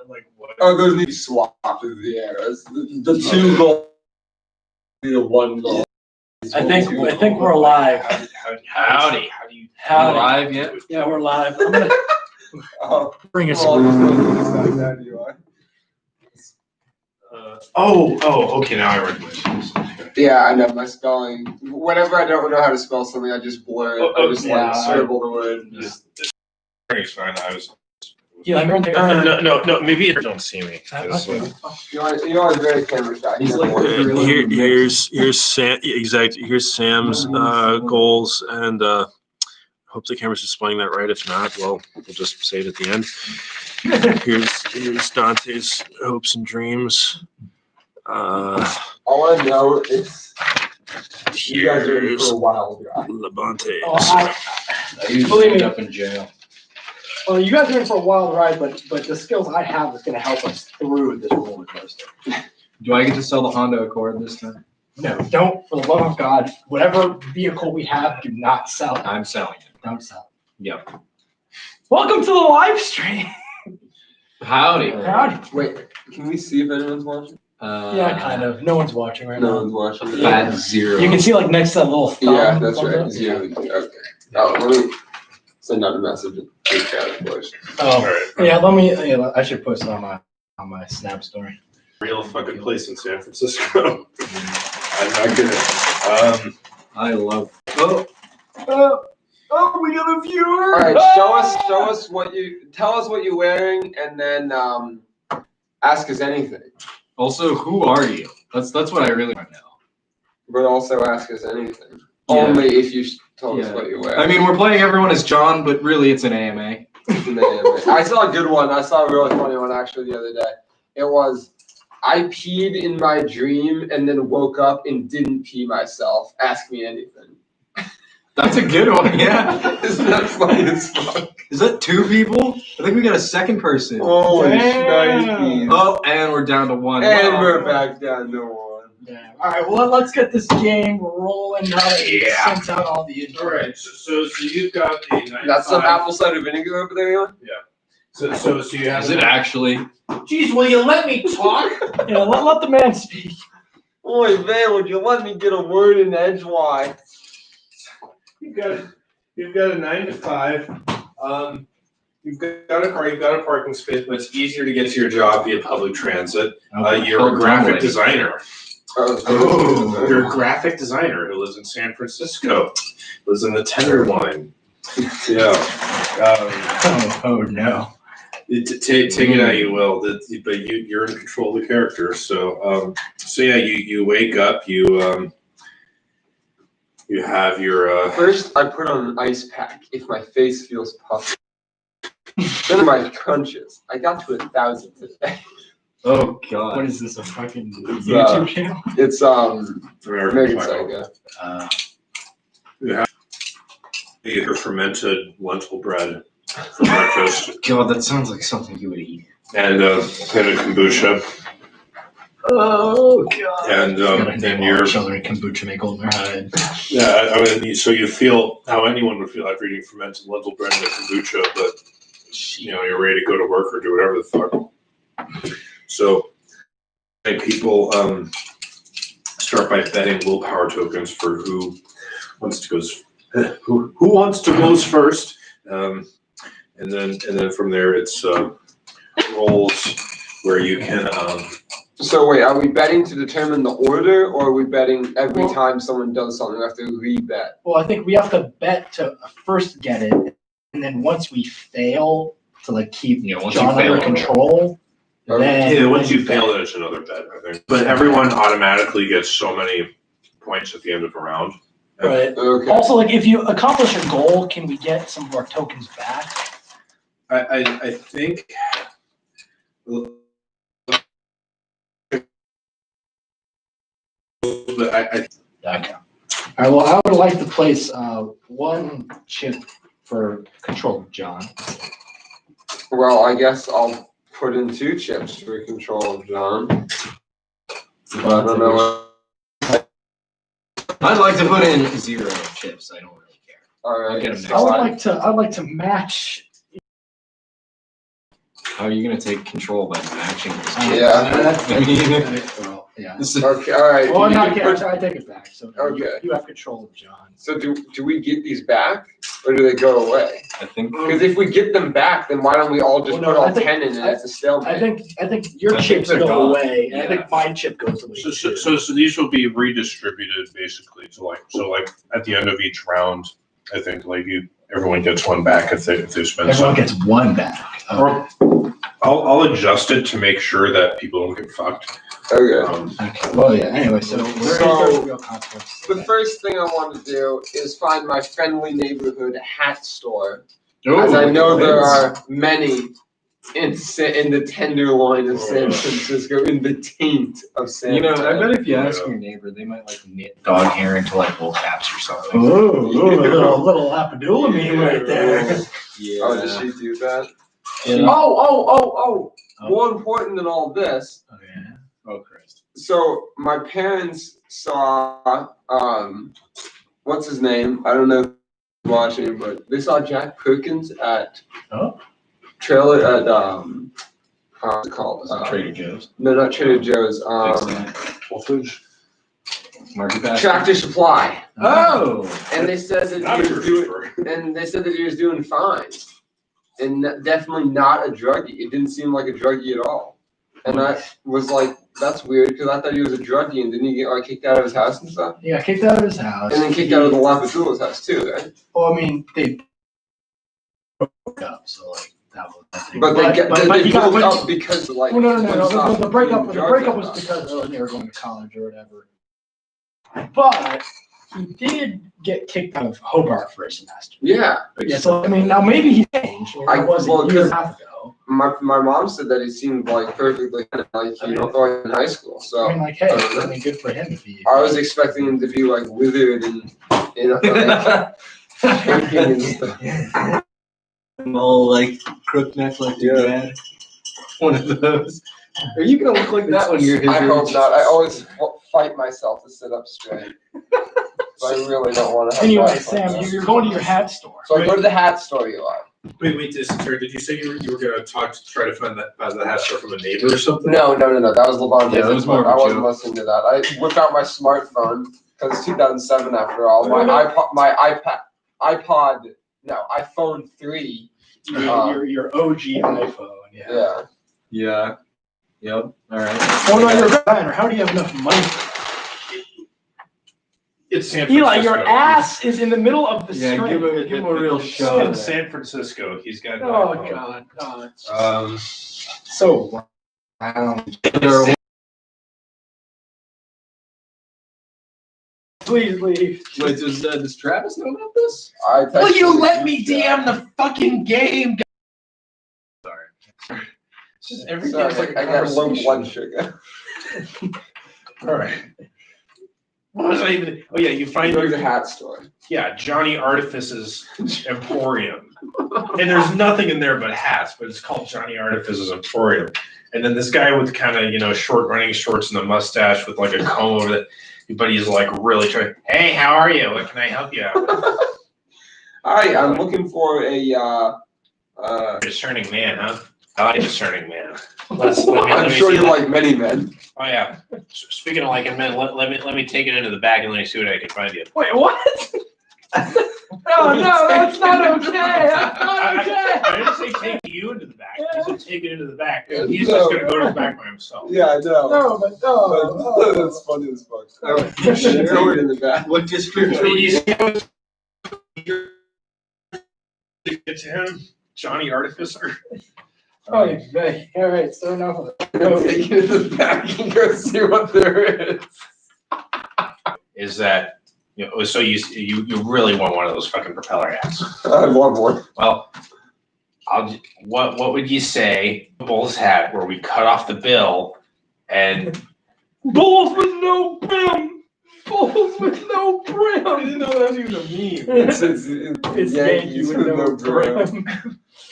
like what? Oh, those need to be swapped in the arrows. The two goals, the one goal. I think we're alive. Howdy. Howdy. Live yet? Yeah, we're live. I'm gonna bring us. Okay, now I recognize this. Yeah, I know my spelling. Whenever I don't know how to spell something, I just blur it. I just circle the word. It's fine. I was. Yeah, I'm right there. No. Maybe you don't see me. You're always very camera shy. He's like Here's Sam. Exactly. Here's Sam's goals, and hope the camera's displaying that right. If not, well, we'll just say it at the end. Here's Dante's hopes and dreams. All I know is you guys are in Here's for a wild ride. Levante's. I usually Believe end me. up in jail. Well, you guys are in for a wild ride, but the skills I have is going to help us through this roller coaster. Do I get to sell the Honda Accord this time? No, don't, for the love of God, whatever vehicle we have, do not sell it. I'm selling it. Don't sell it. Yep. Welcome to the live stream. Howdy. Howdy. Wait, can we see if anyone's watching? Yeah, kind of. No one's watching right No now. one's watching. Fat zero. You can see like next to that little thumb. Yeah, that's thumbs right. up. Zero. Okay. Oh, let me send out a message. Oh, yeah. Let me. Yeah, I should post it on my Snap story. Real fucking place in San Francisco. I'm not gonna. I love. Oh, we got a viewer. All right, show us what you tell us what you're wearing, and then ask us anything. Also, who are you? That's what I really want to know. But also ask us anything. Yeah. Only if you told us Yeah. what you're wearing. I mean, we're playing everyone as John, but really it's an AMA. I saw a good one. I saw a really funny one actually the other day. It was, I peed in my dream and then woke up and didn't pee myself. Ask me anything. That's a good one, yeah. Isn't that funny as fuck? Is that two people? I think we got a second person. Holy Damn. shnikes. Oh, and we're down to one. And Wow. we're back down to one. Yeah. All right. Well, let's get this game rolling. Now that we Yeah. sent out all the intros. All right. So you've got the 95. That's some apple cider vinegar over there, Elon? So you have. Is it actually? Jeez, will you let me talk? Yeah. Let the man speak. Oi, man, would you let me get a word in edgewise? You've got a 9 to 5. You've got a car. You've got a parking space, but it's easier to get to your job via public transit. You're a graphic designer. Oh, You're a graphic designer who lives in San Francisco. Lives in the Tenderloin. Yeah. Oh no. Take it how you will, but you're in control of the character. So yeah, you wake up, you have your First, I put on an ice pack if my face feels puffy. Then my crunches. I got to 1,000 today. Oh God. What is this? A fucking It's, YouTube channel? It's American Psycho. Psycho. You have your fermented lentil bread for breakfast, God, that sounds like something you would eat. and a kombucha, Oh God. and your children kombucha make older head. yeah. I mean, so you feel how anyone would feel after eating fermented lentil bread and a kombucha, but you're ready to go to work or do whatever the fuck. So, and people start by betting willpower tokens for who wants to go first, and then from there it's rolls where you can. So wait, are we betting to determine the order, or are we betting every time someone does something we have to re-bet? Well, I think we have to bet to first get it, and then once we fail to like keep Once John you fail under control, then Yeah, once you fail, then it's another bet, I think. But everyone automatically gets so many points at the end of a round. Right. Okay. Also, like if you accomplish a goal, can we get some of our tokens back? I think. But I Okay. All right. Well, I would like to place one chip for control of John. Well, I guess I'll put in 2 chips for control of John. I don't know. I'd like to put in 0 chips. I don't really care. All right. I'll get 'em so I'd like to match. How are you gonna take control by matching this? Yeah. I mean, Well, yeah. this is- Okay, all right. Well, You no, can put- I take it back. So Okay. you have control of John. So do we get these back, or do they go away? I think Because if we get them back, then why don't we all just Well, no, put all I think- 10 in and it's a stalemate? I think your I think chips they're go gone. away, and I Yeah. think my chip goes away. So these will be redistributed basically to like at the end of each round, I think everyone gets one back if they spend Everyone some. gets one back. Or I'll adjust it to make sure that people don't get fucked. Okay. Okay. Well, yeah. Anyway, so there's real consequence. The first thing I want to do is find my friendly neighborhood hat store, Oh, as I know there it's- are many in the tenderloin of San Francisco, in the taint of San You know, I Francisco. bet if you ask your neighbor, they might like knit dog hair into like wool caps or something. Ooh, little lapadula meme right there. Yeah. Oh, does she do that? Yeah. Oh. More important than all this. Oh, yeah. Oh Christ. So my parents saw what's his name? I don't know if you're watching, but they saw Jack Perkins at Oh. trailer at how's it called? Trader Joe's. No, not Trader Joe's. Market basket. Tractor Supply. Oh. And they said that Not a he was grocery doing, store. and they said that he was doing fine, and definitely not a druggie. It didn't seem like a druggie at all. And I was like, that's weird because I thought he was a druggie, and didn't he get like kicked out of his house and stuff? He got kicked out of his house. And then kicked out of the Lapidula's house too, right? Well, I mean, they broke up, so like that was. I think. But they he got broke went- up because of, like. Well, no. when The breakup drugs was and stuff. because they were going to college or whatever. But he did get kicked out of Hobart for a semester. Yeah, Yeah, so I mean, now maybe he changed. I mean, that was well, a year and a half ago. my mom said that he seemed like perfectly like like in high school. I So mean, like, hey, I mean, good for him if he. I was expecting him to be like withered and like shaking and stuff. All like crook neck like your dad. One of those. Are you gonna look like that when you're his I hope age? not. I always fight myself to sit up straight. So I really don't want to. Anyway, Sam, you're going to your hat store. So I go to the hat store, Eli. Wait, did you say you were gonna try to find the hat store from a neighbor or something? No. That was Levante. Yeah, that was more of a I wasn't joke. listening to that. I whipped out my smartphone because it's 2007 after all. iPhone 3. Your OG iPhone. Yeah. Yeah. Yeah. Yep. All right. Oh no, you're a designer. How do you have enough money? It's San Francisco. Eli, your ass is in the middle of the Yeah, string. give him a real shove. In San Francisco, he's got. an Oh iPhone. God. Oh, it's Um, so wow. Please leave. Wait, does Travis know about this? Will you let me DM the fucking game? it's just everything's Sorry, like a I got low conversation. blood sugar. All right. What was I even? Oh yeah, you find Go to your the hat store. Johnny Artifice's Emporium, and there's nothing in there but hats, but it's called Johnny Artifice's Emporium. And then this guy with kind of short running shorts and a mustache with like a comb over it, but he's like really trying. Hey, how are you? What can I help you out with? Hi, I'm looking for a Discerning man, huh? I like discerning man. I'm sure you like many men. Oh yeah. Speaking of liking men, let me take it into the bag and let me see what I can find you. Wait, what? No, that's not okay. That's not okay. I didn't say take you into the back. I said take it into the back. He's No. just gonna go to the back by himself. Yeah, I know. No, but no. That's funny as fuck. Throw it in the back. What district are You you? see what to get to him, Johnny Artificer. Oh, okay. All right. So enough of it. Take it to the back and go see what there is. Is that so? You really want one of those fucking propeller hats? I love one. Well, what would you say? Bull's hat, where we cut off the bill and Bulls with no brim. Bulls with no brim. I didn't know that was even a meme. It's Yankees with no brim.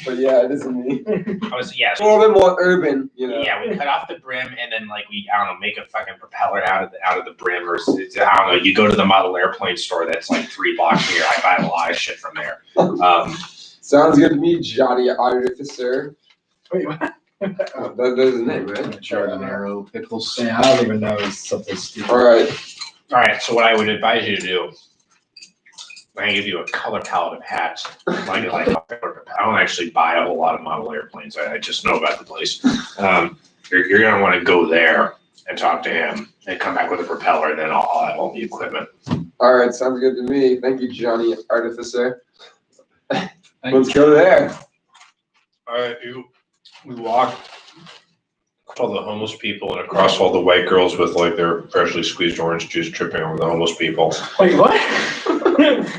But yeah, it is a meme. I was It's a little bit more urban, Yeah, we cut off the brim and then I don't know, make a fucking propeller out of the brim, or I don't know. You go to the model airplane store that's like 3 blocks from here. I buy a lot of shit from there. Sounds good to me, Johnny Artificer. Wait, what? That's his name, right? Jardinero pickles. Yeah, I don't even know. It's something stupid. All right. All right, so what I would advise you to do, I can give you a color palette of hats. I don't actually buy a whole lot of model airplanes. I just know about the place. You're going to want to go there and talk to him and come back with a propeller, then I'll have all the equipment. All right, sounds good to me. Thank you, Johnny Artificer. Let's go there. All right, we walk all the homeless people and across all the white girls with like their freshly squeezed orange juice tripping over the homeless people. Wait, what?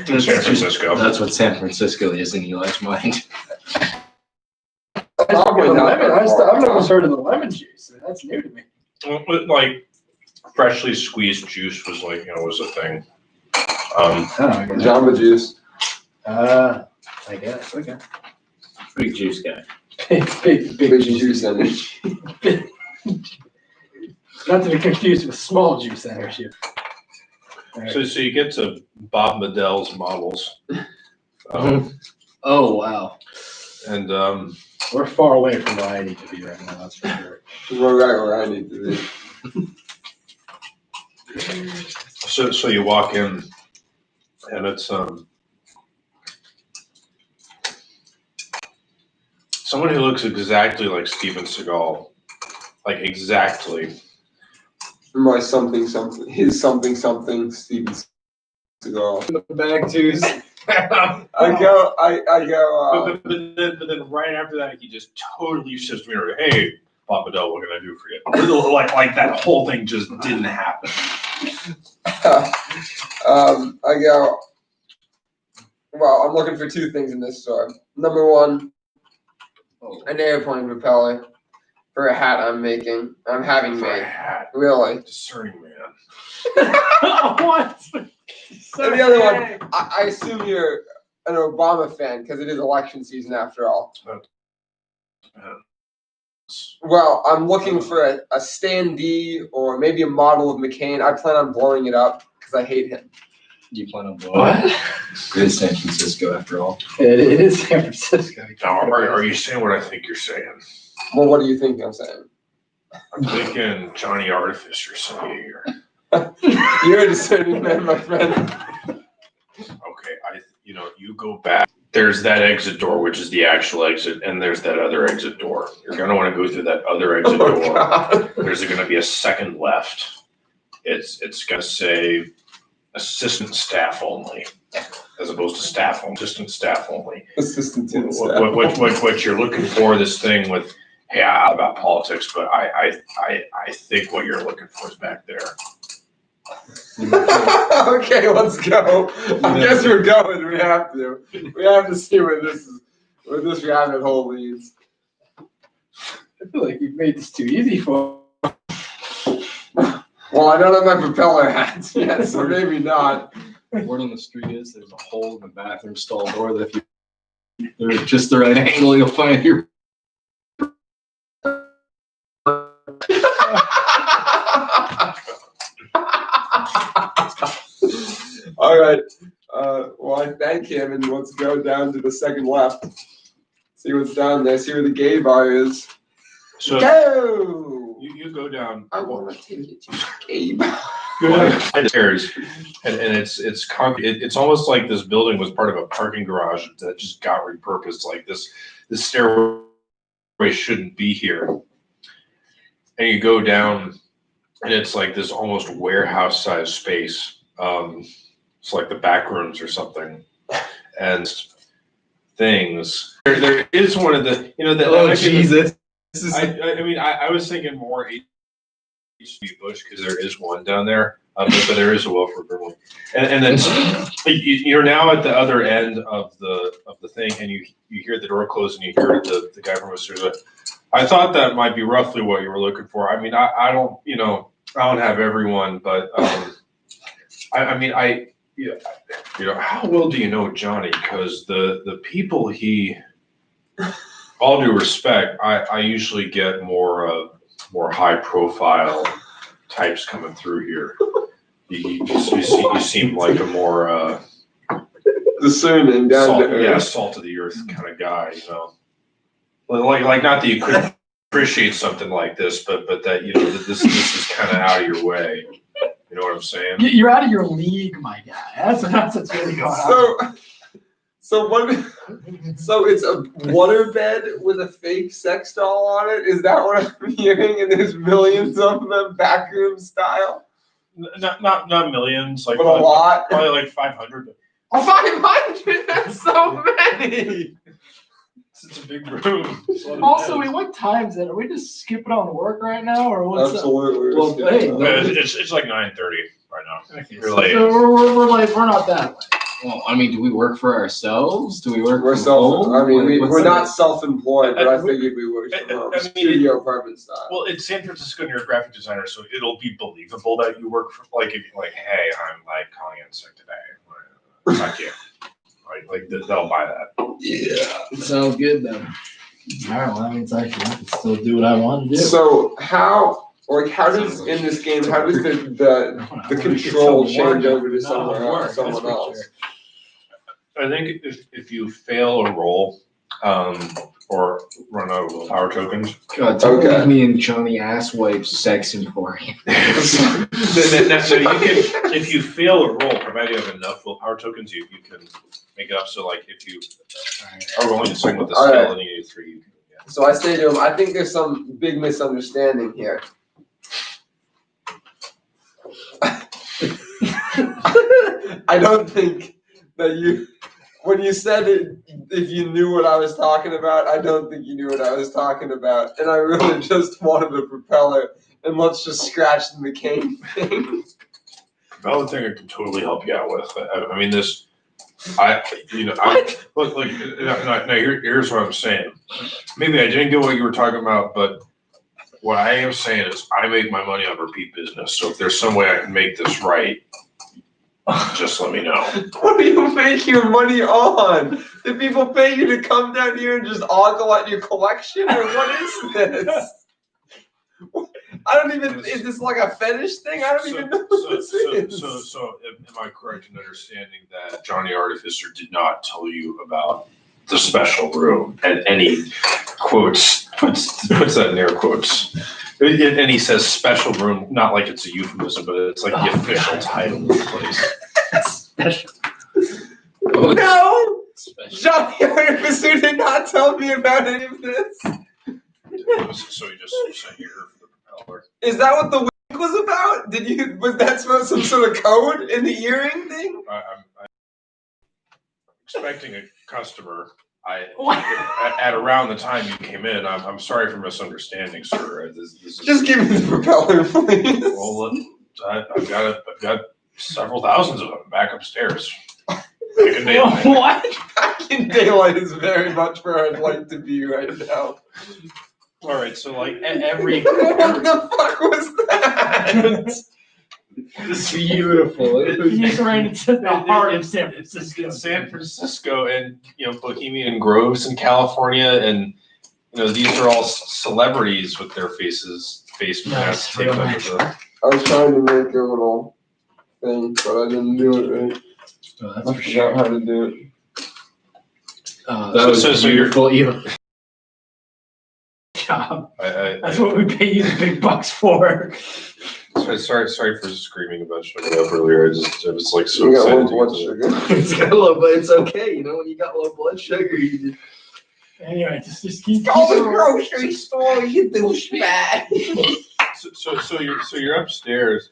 In San Francisco. That's what San Francisco is in Eli's mind. Probably The not lemon. that I've far. never heard of the lemon juice. That's new to me. But, like freshly squeezed juice was like, was a thing. Oh, okay. Jamba Juice. I guess. Okay. Big juice guy. Big Big juice energy. Not to be confused with small juice energy. So you get to Bob Medell's models. Oh wow. And We're far away from where I need to be right now, that's for sure. We're right where I need to be. so you walk in and it's someone who looks exactly like Steven Seagal. Like exactly. My something, his something, Steven Seagal. The bag twos. I go, But then right after that, he just totally shifts me. Hey, Bob Medell, what can I do for you? Like that whole thing just didn't happen. I go, well, I'm looking for two things in this store. Number one, an airplane propeller for a hat I'm having For a made. hat. Really. Discerning man. What? And the other one, I assume you're an Obama fan because it is election season after all. Well, I'm looking for a standee or maybe a model of McCain. I plan on blowing it up because I hate him. You plan on blowing? It is San Francisco after all. It is San Francisco. Now, are you saying what I think you're saying? Well, what do you think I'm saying? I'm thinking Johnny Artificer sent you here. You're a discerning man, my friend. Okay, you go back. There's that exit door, which is the actual exit, and there's that other exit door. You're gonna want to go through that other exit Oh, door. God. There's gonna be a second left. It's gonna say assistant staff only, as opposed to staff only. Assistant staff only. Assistant to the staff. What you're looking for, this thing with, hey, I'm not about politics, but I think what you're looking for is back there. Okay, let's go. I guess we're going. We have to. We have to see where this rabbit hole leads. I feel like you've made this too easy for. Well, I don't have my propeller hats yet, so maybe not. Word on the street is there's a hole in the bathroom stall door that if you're just the right angle, you'll find your. All right. Well, I thank him, and let's go down to the second left. See what's down there. See where the gay bar is. So Go! you go down. I want to take you to the gay bar. The stairs, and it's concrete. It's almost like this building was part of a parking garage that just got repurposed. Like this stairway shouldn't be here. And you go down, and it's like this almost warehouse-sized space. It's like the back rooms or something, and things. There is one of the Oh Jesus! I was thinking more HB Bush because there is one down there, but there is a Wilford Brimley, and then you're now at the other end of the thing, and you hear the door close, and you hear the guy from upstairs. I thought that might be roughly what you were looking for. I mean, I don't have everyone, but how well do you know Johnny? Because the people all due respect, I usually get more high profile types coming through here. You seem like a more discerning down there. salt of the earth kind of guy, like not that you couldn't appreciate something like this, but that that this is kind of out of your way. You know what I'm saying? You're out of your league, my guy. That's what's really going on. So it's a waterbed with a fake sex doll on it? Is that what I'm hearing? And there's millions of them, backroom style? Not millions, like But a lot? probably like 500. Oh, 500? That's so many! It's a big room. Also, what time is it? Are we just skipping on work right now, or what's Absolutely. Well, hey, no, It's like 9:30 right now. Okay, You're late. so we're like we're not that late. Well, I mean, do we work for ourselves? Do we work We're from self. home? I mean, What's we're the- not self-employed, but I We- figured we worked from home. I mean, Studio apartment style. Well, it's San Francisco and you're a graphic designer, so it'll be believable that you work for if you're like, hey, I'm like calling in sick today. Fuck you. Like they'll buy that. Yeah, sounds good then. All right, well that means I can still do what I want to do. So how does in this game? How does the control change over to someone else? I think if you fail a roll, or run out of willpower tokens, God, don't leave me in Johnny Asswipe's sex emporium. so you can, if you fail a roll, provided you have enough willpower tokens, you can make it up. So like if you are rolling a second with a skill and you need 3, you can. Yeah. So I say to him, I think there's some big misunderstanding here. I don't think that when you said it, if you knew what I was talking about, I don't think you knew what I was talking about. And I really just wanted a propeller, and let's just scratch the McCain thing. Another thing I can totally help you out with. I mean, look, here's what I'm saying. Maybe I didn't get what you were talking about, but what I am saying is I make my money on repeat business. So if there's some way I can make this right, just let me know. What do you make your money on? Do people pay you to come down here and just ogle at your collection, or what is this? I don't even. Is this like a fetish thing? I don't even know what this is. So, am I correct in understanding that Johnny Artificer did not tell you about the special room and any quotes? Puts that in air quotes. And he says special room, not like it's a euphemism, but it's like the official title of the place. Special. No! Johnny Artificer did not tell me about any of this. So you just sent here for the propeller. Is that what the wink was about? Was that supposed some sort of code in the earring thing? I'm expecting a customer. What? At around the time you came in, I'm sorry for misunderstanding, sir. This is, Just give me the propeller, please. well, I've got several thousands of them back upstairs. Back in daylight. What? Back in daylight is very much where I'd like to be right now. All right, so like every What the fuck was that? It's beautiful. He's right into the heart of San Francisco. in San Francisco and Bohemian Groves in California, and these are all celebrities with their face masks taped under the. I was trying to make a little thing, but I didn't do it right. Oh, I that's for forgot sure. how to do it. That was so beautiful. Job. I That's what we pay you the big bucks for. sorry for screaming about showing up earlier. I was like so We got excited. low to blood get to sugar. It's got low, but it's okay. When you got low blood sugar, you just Anyway, just keep. Go to the grocery store, you douchebag. So you're upstairs,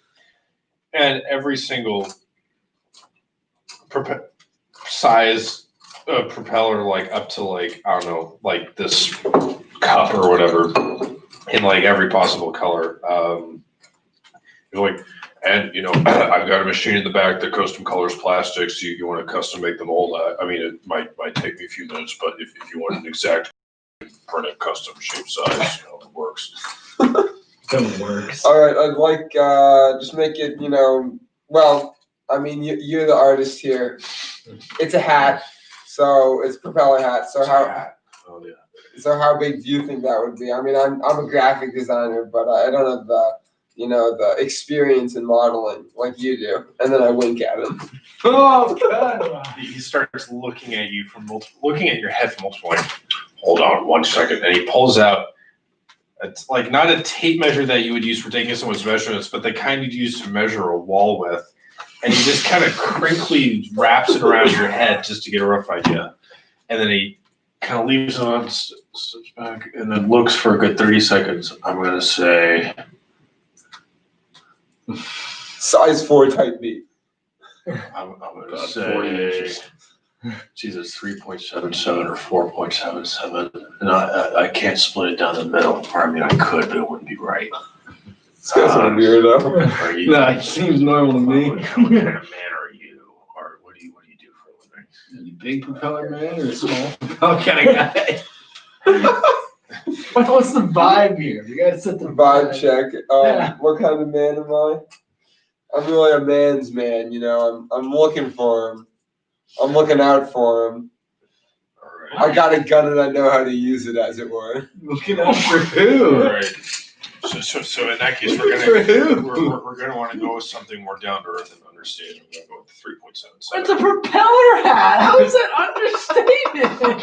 and every single size propeller, like up to like I don't know, like this cup or whatever, in like every possible color. You're like, and I've got a machine in the back that custom colors plastics. You want to custom make the mold? I mean, it might take me a few minutes, but if you want an exact printed custom shape size, it works. It works. All right, I'd like just make it. Well, I mean, you're the artist here. It's a hat, so it's a propeller hat. So Oh yeah. So how big do you think that would be? I mean, I'm a graphic designer, but I don't have the experience in modeling like you do. And then I wink at him. Oh God! He starts looking at you looking at your head from multiple. Like, hold on 1 second. And he pulls out, it's like not a tape measure that you would use for taking someone's measurements, but the kind you'd use to measure a wall with. And he just kind of crinkly wraps it around your head just to get a rough idea. And then he kind of leaves it on, steps back, and then looks for a good 30 seconds. I'm going to say Size 4 type B. I'm going to say, Jesus, 3.77 or 4.77. And I can't split it down the middle. Or, I mean, I could, but it wouldn't be right. This guy's a weirdo. Are you, Nah, it seems normal to me. What kind of man are you? Or what do you do for a living? Are you big propeller man or a small propeller kind of guy? What's the vibe here? You gotta set the Vibe check. Yeah. What kind of man am I? I'm really a man's man, you know. I'm looking for him. I'm looking out for him. All right. I got a gun and I know how to use it, as it were. Looking out for who? All right. So in that case, we're gonna want to go with something more down to earth and understated. We're gonna go with the 3.77. It's a propeller hat. How is that understated?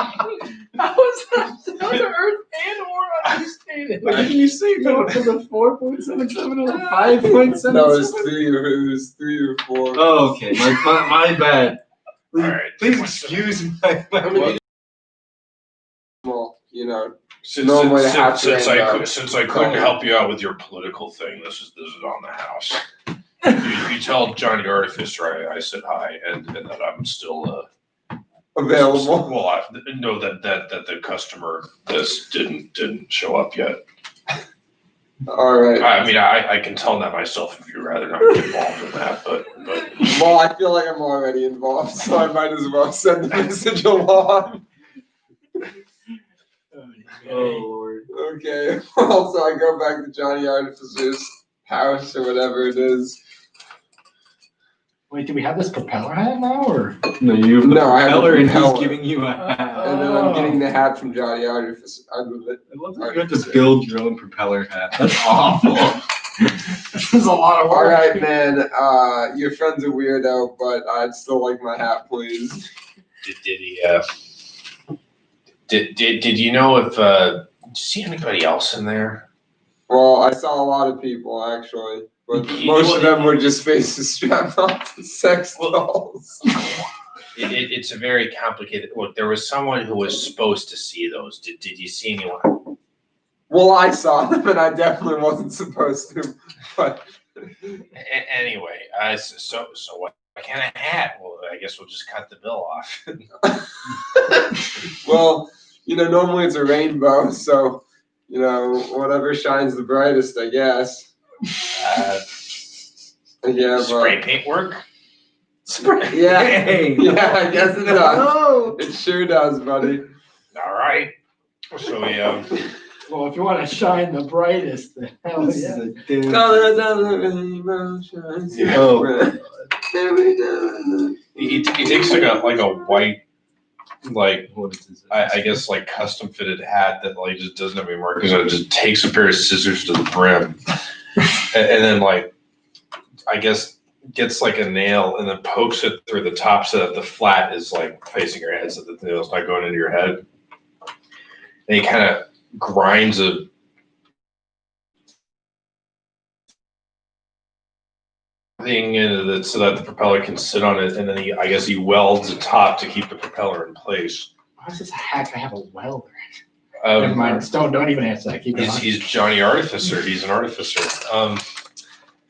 How is that down to earth and or understated? Wait, didn't you say go to the 4.77 or the 5.77? No, it was three or four. Oh, okay. My bad. All right. Please excuse my Well, you know. Since Normally since I I couldn't help you out with your political thing, this is on the house. You tell Johnny Artificer I said hi and that I'm still Available. Well, I know that the customer didn't show up yet. All right. I mean, I can tell that myself if you'd rather not get involved in that, but Well, I feel like I'm already involved, so I might as well send the message along. Oh, Lord. Okay. Well, so I go back to Johnny Artificer's house or whatever it is. Wait, do we have this propeller hat now, or? No, you have the No, I have a propeller and he's propeller. giving you a hat. And then I'm getting the hat from Johnny Artificer. I love that you have to build your own propeller hat. That's awful. This is a lot of All work. right, man. Your friend's a weirdo, but I'd still like my hat, please. Did you know if did you see anybody else in there? Well, I saw a lot of people, actually. But You- most of them were just faces strapped onto sex dolls. It's a very complicated. Look, there was someone who was supposed to see those. Did you see anyone? Well, I saw them, and I definitely wasn't supposed to. But Anyway, so what kind of hat? Well, I guess we'll just cut the bill off. well, you know, normally it's a rainbow, so you know, whatever shines the brightest, I guess. Yeah, Spray paint work? Yeah, Hey. yeah, I guess it does. Oh. It sure does, buddy. All right. So Well, if you want to shine the brightest, then hell This yeah. is a damn. Colors of the rainbow shines. Yeah. Oh. he takes like a white, like What is this? I guess like custom fitted hat that like just doesn't have any markings on it. Just takes a pair of scissors to the brim, and then like I guess gets like a nail and then pokes it through the top so that the flat is like facing your head so that the nail's not going into your head. And he kind of grinds a thing into it so that the propeller can sit on it, and then I guess he welds the top to keep the propeller in place. Why is this a hat gonna have a welder? Never mind. Don't even answer that. Keep going. He's Johnny Artificer. He's an artificer.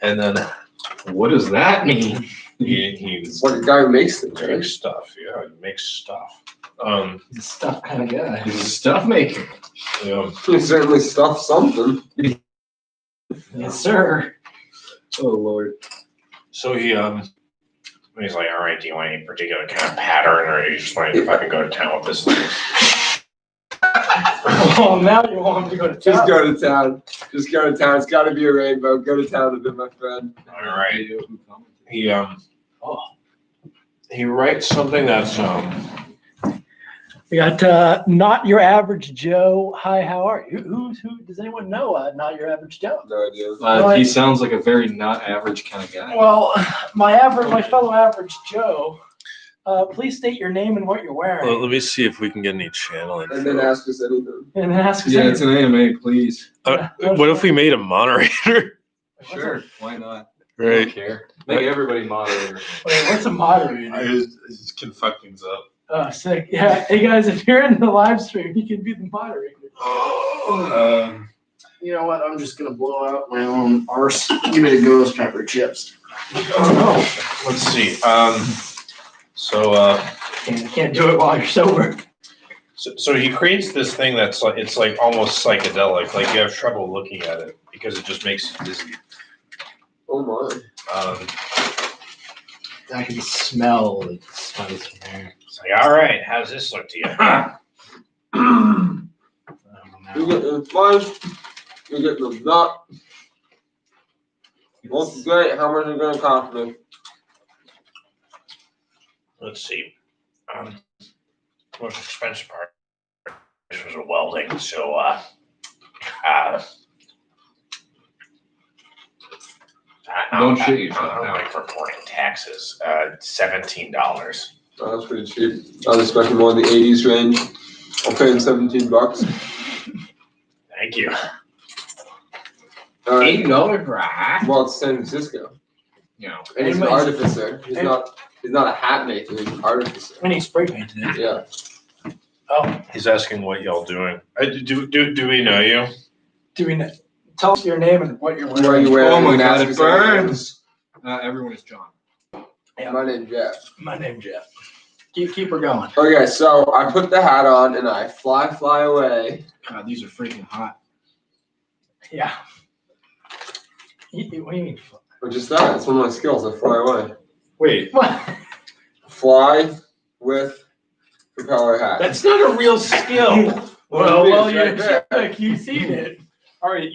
And then What does that mean? he's What a guy who makes things, right? makes stuff. Yeah, he makes stuff. He's a stuff kind of guy. He's a stuff maker. Yeah. He certainly stuffed something. Yes, sir. Oh, Lord. So he's like, all right, do you want any particular kind of pattern, or you just want to fucking go to town with this thing? Oh, now you want him to go to town. Just go to town. Just go to town. It's got to be a rainbow. Go to town with it, my friend. All right. He writes something that's We got Not Your Average Joe. Hi, how are you? Who does anyone know Not Your Average Joe? No idea. He sounds like a very not average kind of guy. Well, my fellow average Joe Please state your name and what you're wearing. Well, let me see if we can get any channel info. And then ask us anything. And then ask us Yeah, it's an anime, please. What if we made a moderator? Sure, why not? I Right. don't care. Make everybody moderator. Wait, what's a moderator? I just can fuck things up. Oh, sick. Yeah. Hey, guys, if you're in the live stream, you can be the moderator. You know what? I'm just gonna blow out my own arse. Give me the ghost pepper chips. Oh, Let's see. Can't do it while you're sober. So he creates this thing that's like it's like almost psychedelic. Like you have trouble looking at it because it just makes you dizzy. Oh my. I can smell the spice from there. It's like, all right, how's this look to you? You get the spice, you get the nut. Looks great. How much is it gonna cost me? Let's see. Most expensive part this was a welding, so Don't shit yourself I'm now. like reporting taxes. $17. Oh, that's pretty cheap. I was expecting more in the 80s range. I'm paying $17. Thank you. $80 for a hat? Well, it's San Francisco. You know. And he's an artificer. He's not a hat maker, he's an artificer. And he spray painted it. Yeah. Oh, He's asking what y'all doing. Do we know you? do we know? Tell us your name and what you're wearing. Where are you wearing? Oh my and God, ask it us anything. burns. Everyone is John. Yeah. My name's Jeff. My name's Jeff. Keep her going. Okay, so I put the hat on and I fly away. God, these are freaking hot. Yeah. What do you mean? Or just that. It's one of my skills. I fly away. Wait. What? Fly with propeller hat. That's not a real skill. Well, well, it's you right there. check. You've seen it. All right.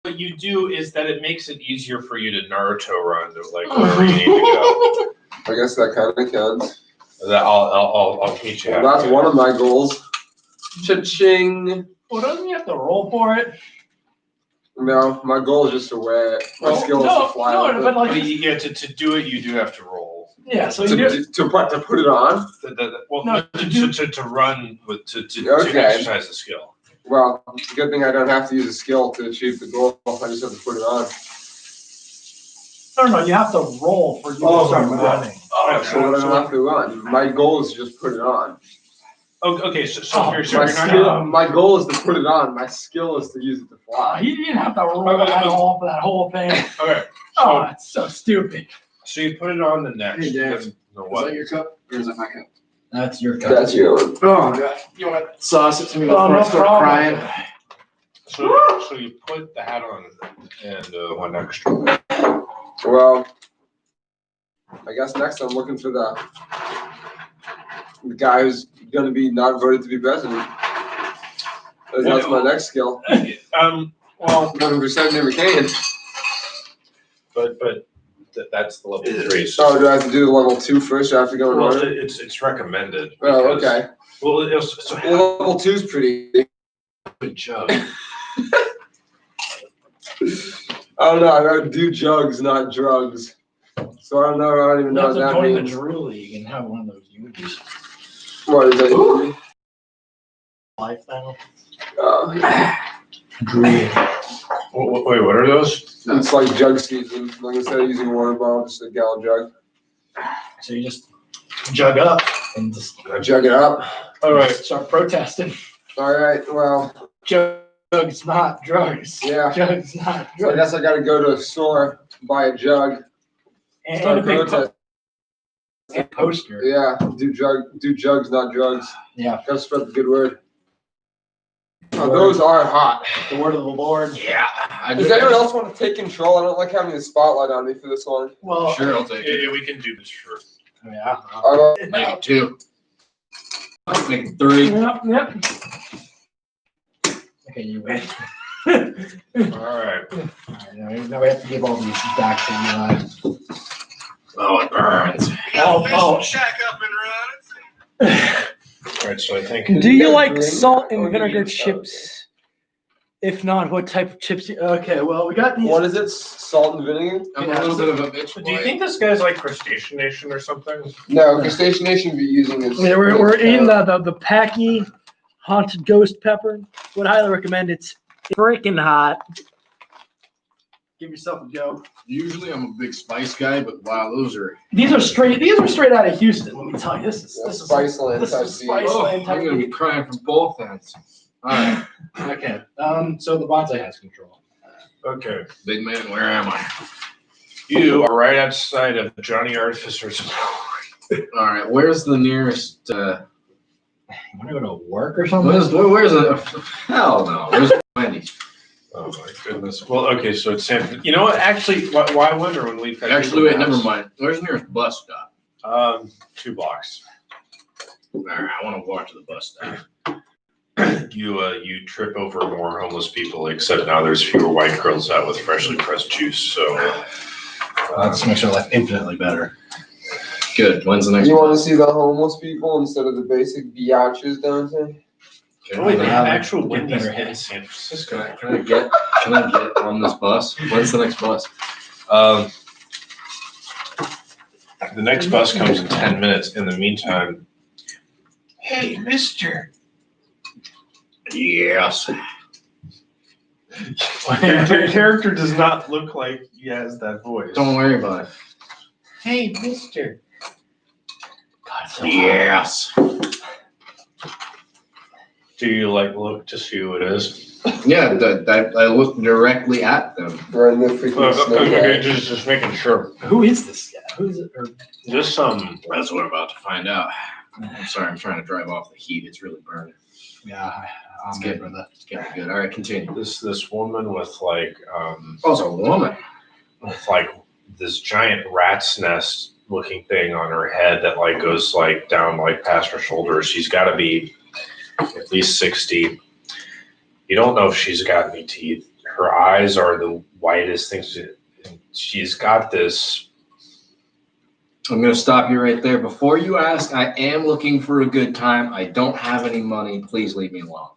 What you do is that it makes it easier for you to Naruto run to like wherever you need to go. I guess that kind of counts. That I'll teach you. Well, how to that's do it. one of my goals. Cha-ching. Well, doesn't he have to roll for it? No, my goal is just to wear it. My skill is to fly with but it. like, Yeah, to do it, you do have to roll. yeah. So you do. To put it on? Well, No, to run with to Okay. exercise the skill. Well, good thing I don't have to use a skill to achieve the goal. I just have to put it on. No, you have to roll for you Oh, to start my God. running. So I don't have to run. My goal is to just put it on. Okay, so Oh, you're My not skill, my goal is to put it on. My skill is to use it to fly. He didn't have to roll at all for that whole thing. okay. Oh, that's so stupid. So you put it on the next. Hey, Dad. The Is what? that your cup? Or is that my cup? That's your cup. That's your one. Oh, God. You want to sauce it to me before Oh, no I start problem. crying? So you put the hat on and one extra. Well, I guess next I'm looking for the guy who's going to be not voted to be president. That's my next skill. Well, Looking for Senator McCain. but that's the level 3. So do I have to do the level 2 first? Or I have to go in Well, order? it's recommended. Oh, because- okay. Well, so Well, level 2's pretty. good job. I don't know. I gotta do jugs, not drugs. So I don't know. I don't even You know have what to that join the means. Drew League and have one of those units. What is that? Life now. Oh, Wait, what are those? it's like jug season. Like instead of using a water bottle, just a gallon jug. So you just jug up and just Jug it up. All right. start protesting. All right. Well, Jugs not drugs. yeah. Jugs not So I drugs. guess I gotta go to a store, buy a jug, And start a big protest. poster. Yeah. Do jugs, not drugs. Yeah. Gotta spread the good word. Oh, those are hot. The word of the Lord. Yeah. Does anyone else want to take control? I don't like having the spotlight on me for this one. Well, Sure, I'll take it. Yeah, we can do this for. yeah. Make it 2. Make it 3. Yep. Okay, you win. All right. Now we have to give all these back to you. Oh, it burns. Oh. All right. So I think. Do you like green? salt Oh, and vinegar green. chips? If not, what type of chips? Okay, well, we got these. What is it? Salt and vinegar? I'm Yeah, a little bit of a bitch. Do you think this guy's like Crustacean Nation or something? No, Crustacean Nation would be using this. Yeah, we're eating the Packy haunted ghost pepper. Would highly recommend. It's freaking hot. Give yourself a go. Usually I'm a big spice guy, but wow, These are straight out of Houston. Let me tell you, this is Spiceland this type is beef. Spiceland Oh, I'm type gonna be beef. crying from both ends. All right. Okay. So the bonsai has control. Okay. Big man, where am I? You are right outside of Johnny Artificer's. All right. Where's the nearest? You want to go to work or something? Where's the? Hell no. Where's Wendy's? Oh my goodness. Well, okay, so it's San. You know what? Actually, why wonder when we've got Actually, wait. Never mind. Where's the nearest bus stop? 2 blocks. All right. I want to walk to the bus stop. You trip over more homeless people, except now there's fewer white girls out with freshly pressed juice. So That just makes your life infinitely better. Good. When's the next? You want to see the homeless people instead of the basic biatches downtown? oh, wait, they have Yeah, actual get Wendy's better in hits. San Francisco. Can I get on this bus? When's the next bus? The next bus comes in 10 minutes. In the meantime, hey, mister. Yes. Your character does not look like he has that voice. Don't worry about it. Hey, mister. God, so Yes. Do you look to see who it is? Yeah, I looked directly at them. We're in the freaking snake Okay, eye. just making sure. Who is this guy? Who is it? Or, Just some. That's what I'm about to find out. I'm sorry, I'm trying to drive off the heat. It's really burning. Yeah, It's I'm good. good, brother. It's getting good. All right, continue. This woman with Oh, it's a woman. with this giant rat's nest looking thing on her head that goes down past her shoulders. She's got to be at least 60. You don't know if she's got any teeth. Her eyes are the whitest things. She's got this. I'm going to stop you right there. Before you ask, I am looking for a good time. I don't have any money. Please leave me alone.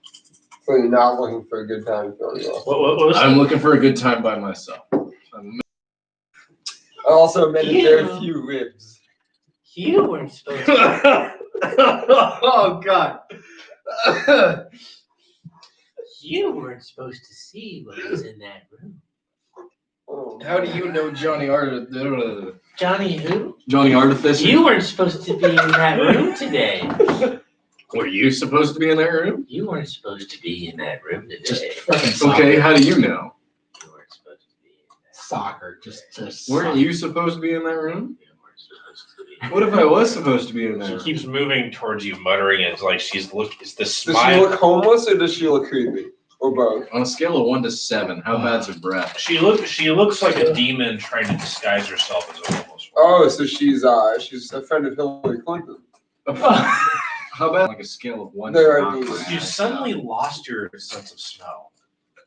So you're not looking for a good time, Philly. What was I'm looking for a good time by myself. I also made very few ribs. you weren't supposed to. Oh God. You weren't supposed to see what was in that room. Oh. How do you know Johnny Artificer? Johnny, who? Johnny Artificer? You weren't supposed to be in that room today. Were you supposed to be in that room? You weren't supposed to be in that room today. Just fucking soccer. Okay, how do you know? You weren't supposed to be in that. Soccer. Just Weren't soccer. you supposed to be in that room? You weren't supposed to be. What if I was supposed to be in that She room? keeps moving towards you, muttering it like she's look. It's the Does smile. she look homeless or does she look creepy? Or both? On a scale of 1 to 7, how bad's her breath? She looks like a demon trying to disguise herself as a homeless woman. Oh, so she's a friend of Hillary Clinton. How about like a scale of 1 There to are 9? these. You suddenly lost your sense of smell.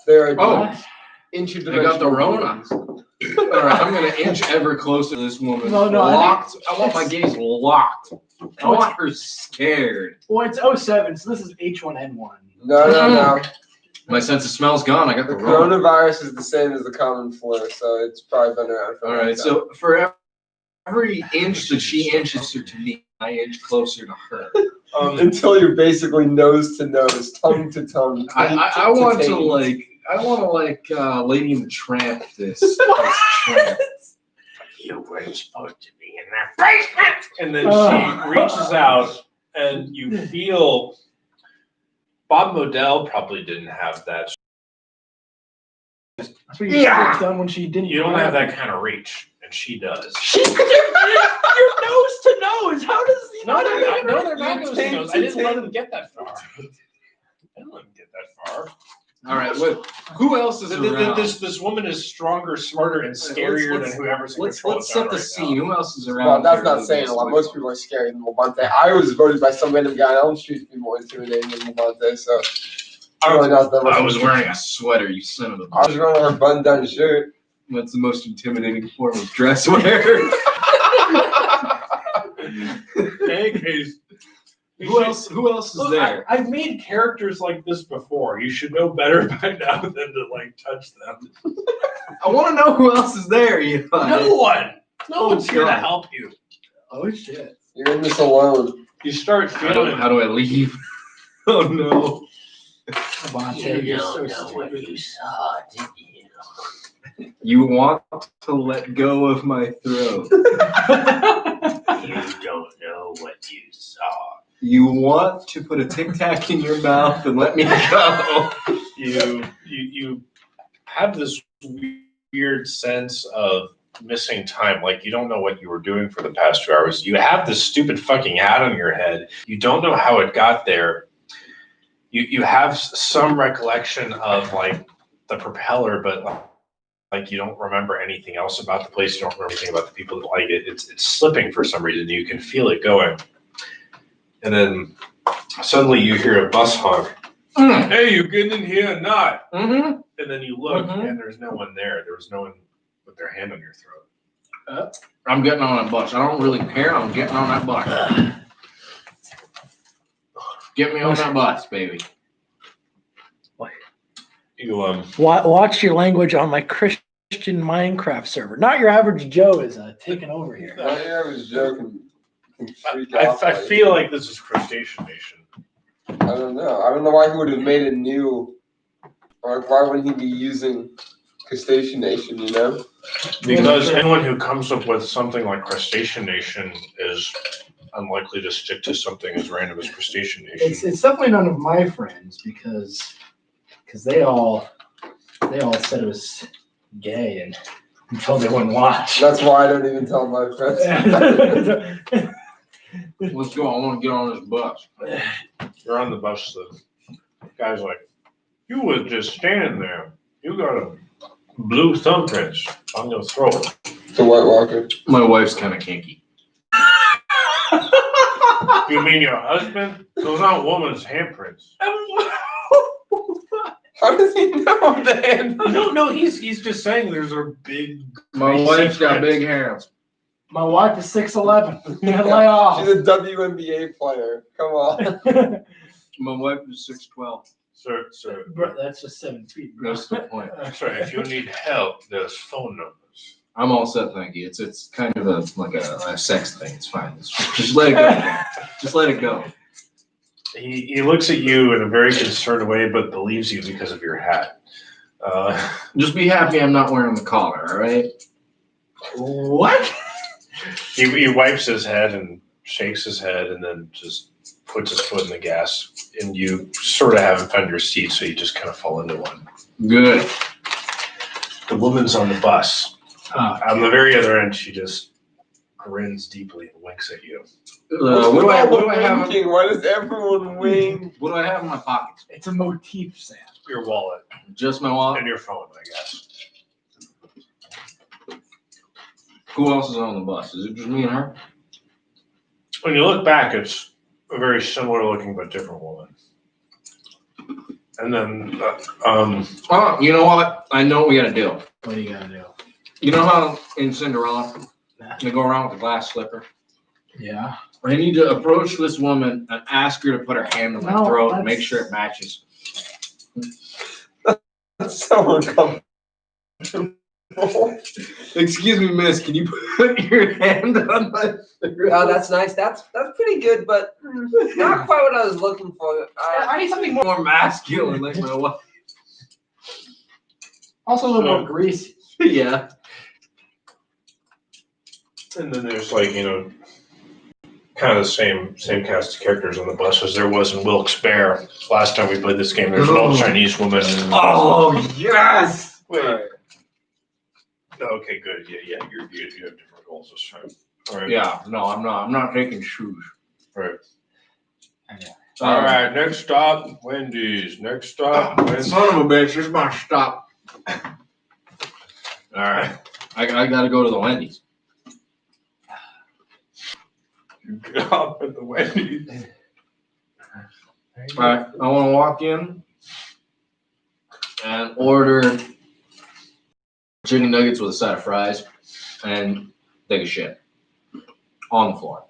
There are Oh, interdimensional I got the Rona. beings. All right, I'm gonna inch ever closer to this woman. No, locked. I want my gaze locked. I want her scared. Well, it's 07, so this is H1N1. No. My sense of smell's gone. I got The the Rona. coronavirus is the same as the common flu, so it's probably been around for a All long right, time. so for every inch that she inches to me, I inch closer to her. Until you're basically nose to nose, tongue to tongue. I want to taint. Lady in the Tramp this tramp. You weren't supposed to be in that basement. And then she reaches out, and you feel. Bob Modell probably didn't have that. That's what you should have done when she didn't. You don't have that kind of reach, and she does. She's your nose to nose. How does he No, not they're have not. that? No, they're not nose to nose. I didn't let them get that far. I didn't let them get that far. All right, who else is around? This woman is stronger, smarter, and scarier Let's- than whoever's in Let's control of set town the right scene. now. Who else is around? Well, that's here not who saying a makes lot. me- Most people are scary than Levante. I was voted by some random guy on Elm Street to be more intimidating than Levante, so really not that much. I was wearing a sweater, you son of a I was wearing her button-down shirt. That's the most intimidating form of dress wear. In any case, Who else is Look, there? I've made characters like this before. You should know better by now than to like touch them. I want to know who else is there, Eli. No one. No one's here to God. help you. Oh shit. You're in this alone. You start feeling. How do I leave? Oh no. You're so stupid. you saw, did you? You want to let go of my throat. You don't know what you saw. You want to put a Tic Tac in your mouth and let me go. You have this weird sense of missing time. Like you don't know what you were doing for the past 2 hours. You have this stupid fucking hat on your head. You don't know how it got there. You have some recollection of like the propeller, but like you don't remember anything else about the place. You don't remember anything about the people that like it. It's slipping for some reason. You can feel it going. And then suddenly you hear a bus honk. Hey, you getting in here or not? Mm-hmm. And then you look Mhm. and there's no one there. There was no one with their hand on your throat. I'm getting on that bus. I don't really care. I'm getting on that bus. Get me on that bus, baby. You Watch your language on my Christian Minecraft server. Not your average Joe is taking over here. I was joking. Freak I out, like- feel like this is Crustacean Nation. I don't know. I don't know why he would have made it new. Or like, why wouldn't he be using Crustacean Nation, you know? Because anyone who comes up with something like Crustacean Nation is unlikely to stick to something as random as Crustacean Nation. It's definitely none of my friends because they all said it was gay and until they wouldn't watch. That's why I don't even tell my friends. Let's go. I want to get on this bus. You're on the bus, the guy's like, you were just standing there. You got a blue thumbprints on your throat. To White Walker. My wife's kind of kinky. You mean your husband? Those aren't woman's handprints. How does he know that? No, he's just saying there's a big. My wife's got big hands. My wife is 6'11". Lay off. She's a WNBA player. Come on. My wife is 6'12". Sir. Bro, that's just 7 feet, bro. That's the point. Sorry, if you need help, there's phone numbers. I'm all set, thank you. It's kind of a sex thing. It's fine. Just let it go. Just let it go. He looks at you in a very concerned way, but believes you because of your hat. Just be happy I'm not wearing the collar, all right? What? He wipes his head and shakes his head and then just puts his foot in the gas. And you sort of haven't found your seat, so you just kind of fall into one. Good. The woman's on the bus. Oh, On the very other end, she just grins deeply and winks at you. What do I have? Winking? Why does everyone wink? What do I have in my pockets? it's a motif, Sam. Your wallet Just my wallet. and your phone, I guess. Who else is on the bus? Is it just me and her? When you look back, it's a very similar looking but different woman. And then, Oh, you know what? I know what we gotta do. What do you gotta do? You know how in Cinderella they go around with a glass slipper? Yeah. I need to approach this woman and ask her to put her hand on my No, throat and that's- make sure it matches. That's so uncomfortable. Excuse me, miss, can you put your hand on my throat? Oh, that's nice. That's pretty good, but not quite what I was looking for. I need something more masculine like my wife. Also a little more greasy. Yeah. and then there's like, kind of the same cast of characters on the bus as there was in Wilkes Barre. Last time we played this game, there's an old Chinese woman. Oh, yes! Wait. Okay, good. Yeah, you have different goals this time. All right. Yeah, no, I'm not taking shoes. Right. Okay. All right. Next stop, Wendy's. Next stop, Wendy's. Son of a bitch, this is my stop. All right. I gotta go to the Wendy's. Get off at the Wendy's. All right, I want to walk in and order chicken nuggets with a side of fries and take a shit on the floor.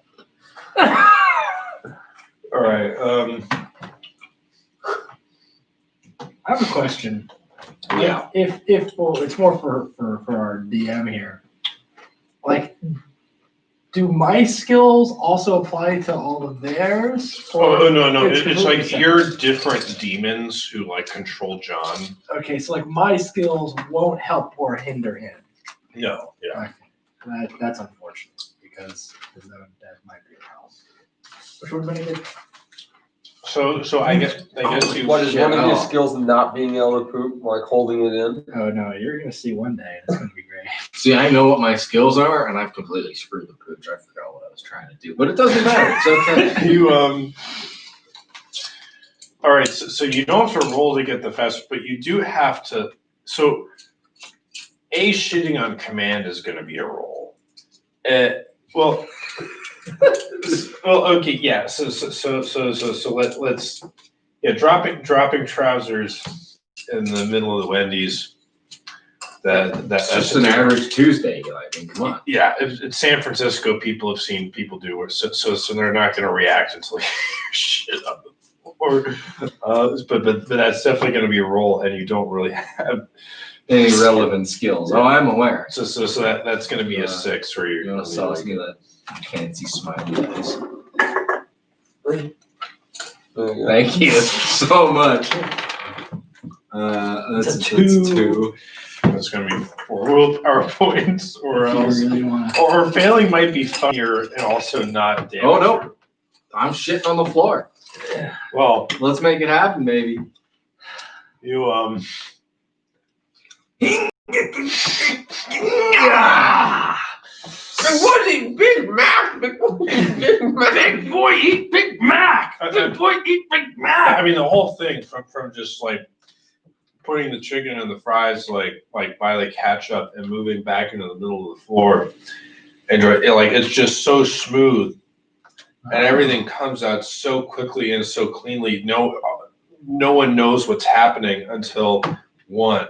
All right. I have a question. Yeah. If well, it's more for our DM here. Like, do my skills also apply to all of theirs? Oh no! It's It's like completely you're different demons who like control John. Okay, so like my skills won't help or hinder him. No, yeah. That's unfortunate because that might be a problem. Which would have been a good. So I guess you. What is shit, one of your oh. skills not being able to poop, like holding it in? Oh no, you're gonna see one day. It's gonna be great. See, I know what my skills are, and I've completely screwed the pooch. I forgot what I was trying to do, but it doesn't matter. It's okay. You All right, so you don't have to roll to get the fast, but you do have to. So, shitting on command is going to be a roll. Well, okay, yeah. So let's dropping trousers in the middle of the Wendy's. That's just an average Tuesday. I mean, come on. Yeah, in San Francisco, people have seen people do it, so they're not going to react until you shit on them. But that's definitely going to be a roll, and you don't really have Any relevant skills? Oh, I'm aware. So that's going to be a 6 for you. You want to sauce me that fancy smiley eyes? Thank you so much. That's It's a that's 2. It's going to be 4 willpower points, or If you else, really want to. or failing might be funnier and also not damage. Oh no, I'm shitting on the floor. Well, Let's make it happen, baby. you What is Big Mac? Big boy eat Big Mac. Big boy eat Big Mac. I mean, the whole thing from just like putting the chicken and the fries like by the ketchup and moving back into the middle of the floor, and it's just so smooth, and everything comes out so quickly and so cleanly. No one knows what's happening until 1,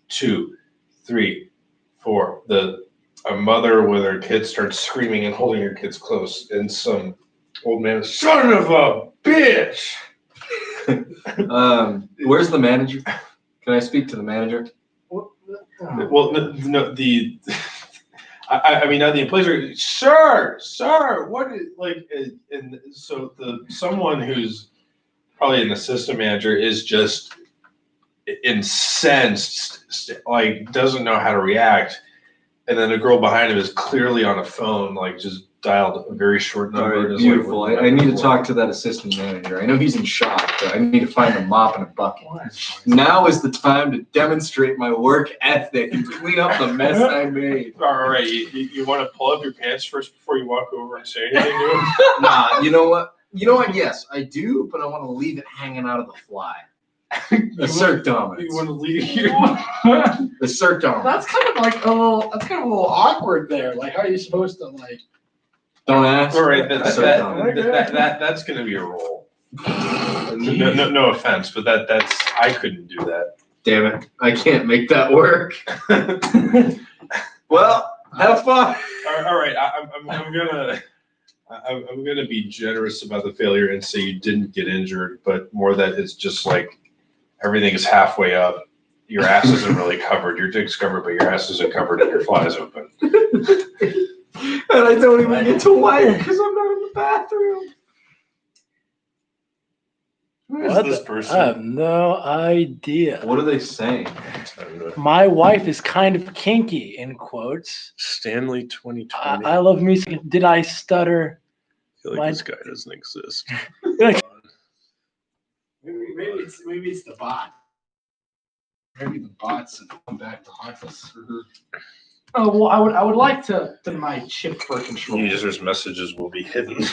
2, 3, 4. A mother with her kids starts screaming and holding her kids close, and some old man, son of a bitch. Where's the manager? Can I speak to the manager? Well, no, I mean, now the employees are, sir, what is, like, and so someone who's probably an assistant manager is just incensed, like, doesn't know how to react. And then the girl behind him is clearly on a phone, like, just dialed a very short All number. right, and is beautiful. like, I need to talk to that assistant manager. I know he's in shock, but I need to find a mop and a bucket. Now is the time to demonstrate my work ethic and clean up the mess I made. All right, you want to pull up your pants first before you walk over and say anything to him? Nah, you know what? Yes, I do, but I want to leave it hanging out of the fly. Assert dominance. You want to leave here? Assert dominance. That's kind of like a little awkward there. Like, how are you supposed to like? Don't ask. All right, Assert dominance. that's going to be a roll. No offense, but that's I couldn't do that. Damn it, I can't make that work. Well, have fun. All right, I'm gonna be generous about the failure and say you didn't get injured, but more that it's just like everything is halfway up. Your ass isn't really covered. Your dick's covered, but your ass isn't covered, and your fly is open. And I don't even get to wipe because I'm not in the bathroom. Who is What this I person? have no idea. What are they saying? My wife is kind of kinky, in quotes. Stanley 2020. I love music. Did I stutter? I feel like this guy doesn't exist. Maybe it's the bot. Maybe the bots have come back to haunt us. Oh well, I would like to my chip for control. User's messages will be hidden.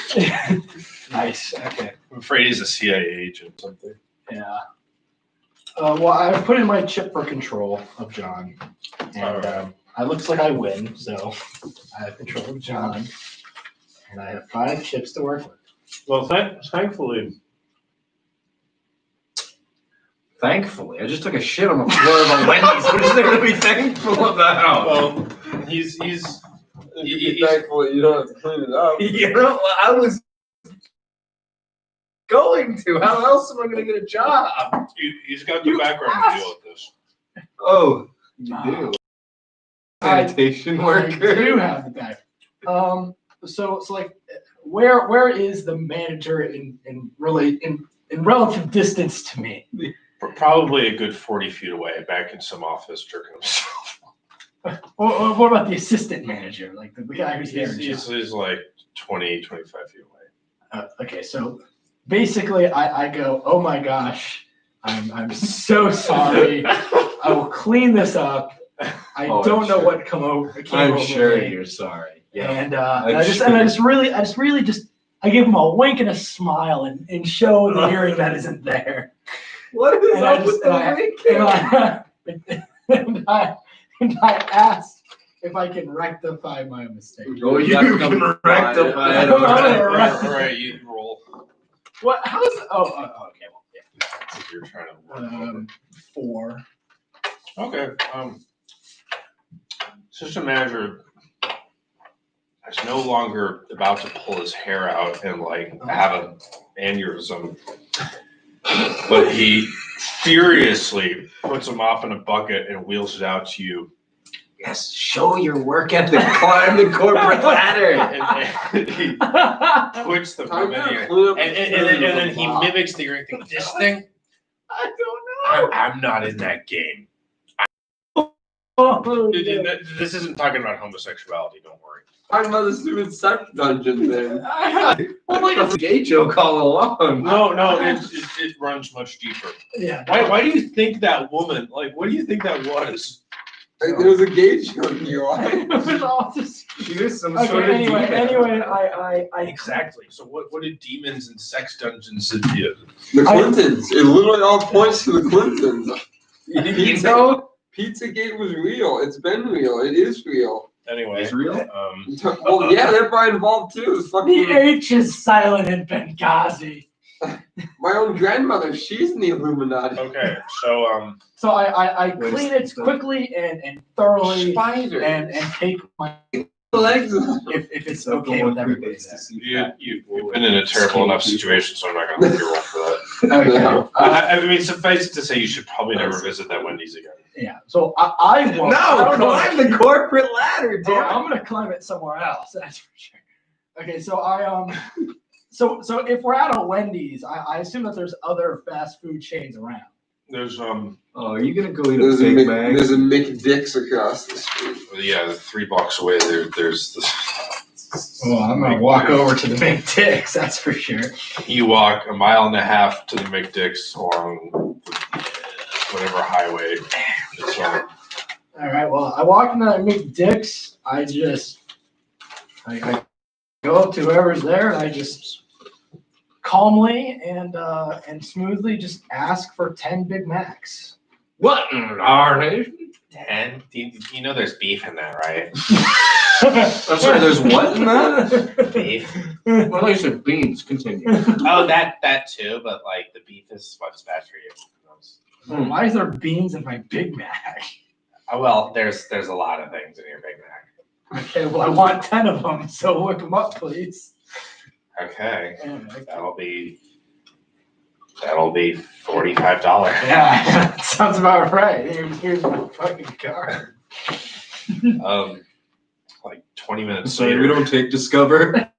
Nice. Okay. I'm afraid he's a CIA agent or something. Yeah. Well, I've put in my chip for control of John, and it looks like I win. So I have control of John, and I have 5 chips to work with. Well, thankfully. Thankfully, I just took a shit on the floor of a Wendy's. What is there to be thankful about? Well, he's You'd be thankful that you don't have to clean it up. You know, I was going to. How else am I going to get a job? He's got the background to deal with this. Oh, you do. Sanitation I worker. do have the back. So like, where is the manager in relative distance to me? Probably a good 40 feet away, back in some office, jerking himself. What about the assistant manager, like the guy who's there? He's like 20, 25 feet away. Okay, so basically, I go, oh my gosh, I'm so sorry. I will clean this up. I don't know what came over me. You're sorry. Yeah. And I just really give him a wink and a smile and show the hearing that isn't there. What is And up with the and I ask if I can rectify my mistake. Oh, you can rectify it. I'm gonna All rectify. right, you roll. What? How's? Okay. Well, yeah. If you're trying to work over. 4. Okay. System manager is no longer about to pull his hair out and like have an aneurysm, but he furiously puts a mop in a bucket and wheels it out to you. Yes, show your work ethic. Climb the corporate ladder. And he puts the I'm and gonna clean up the then he mop. mimics the earring thing. This thing, I don't know. I'm not in that game. This isn't talking about homosexuality. Don't worry. Talking about the stupid sex dungeon thing. Well, like it's a gay joke all along. No, it runs much deeper. Yeah. Why do you think that woman? Like, what do you think that was? Like, there was a gay joke you on. It was all just. She is some Okay, sort of demon. anyway, I Exactly. So what did demons and sex dungeons do? The Clintons. It literally all points to the Clintons. You know, Pizzagate was real. It's been real. It is real. Anyway, it's real. Well, yeah, they're probably involved too. It's the fucking H is silent in Benghazi. my own grandmother. She's in the Illuminati. okay. So So I Wait a clean it second. quickly and thoroughly Spider. and take my legs. if it's okay with everybody. you've been in a terrible enough situation, so I'm not going to let you roll for that. Okay. I mean, suffice it to say, you should probably never visit that Wendy's again. Yeah. So I won't. No, I don't know. climb the corporate ladder, Oh, damn. I'm gonna climb it somewhere else. That's for sure. Okay, so so if we're at a Wendy's, I assume that there's other fast food chains around. There's Oh, are you gonna go eat There's a a Big Mac? there's a McDick's across the street. yeah, 3 blocks away. There's this. Well, I'm gonna walk over to the Big Dicks. That's for sure. You walk 1.5 miles to the McDick's along whatever highway it's on. All right. Well, I walk into that McDick's. I go up to whoever's there, and I just calmly and smoothly just ask for 10 Big Macs. What in our nation? 10? You know there's beef in that, right? I'm sorry, there's what in that? Beef. Well, you said beans. Continue. Oh, that too, but like the beef is what's bad for you. Why is there beans in my Big Mac? Oh, well, there's a lot of things in your Big Mac. Okay, well, I want 10 of them, so look them up, please. Okay, Okay. that'll be $45. Yeah, sounds about right. Here's my fucking card. Like 20 minutes Sorry, later. we don't take Discover.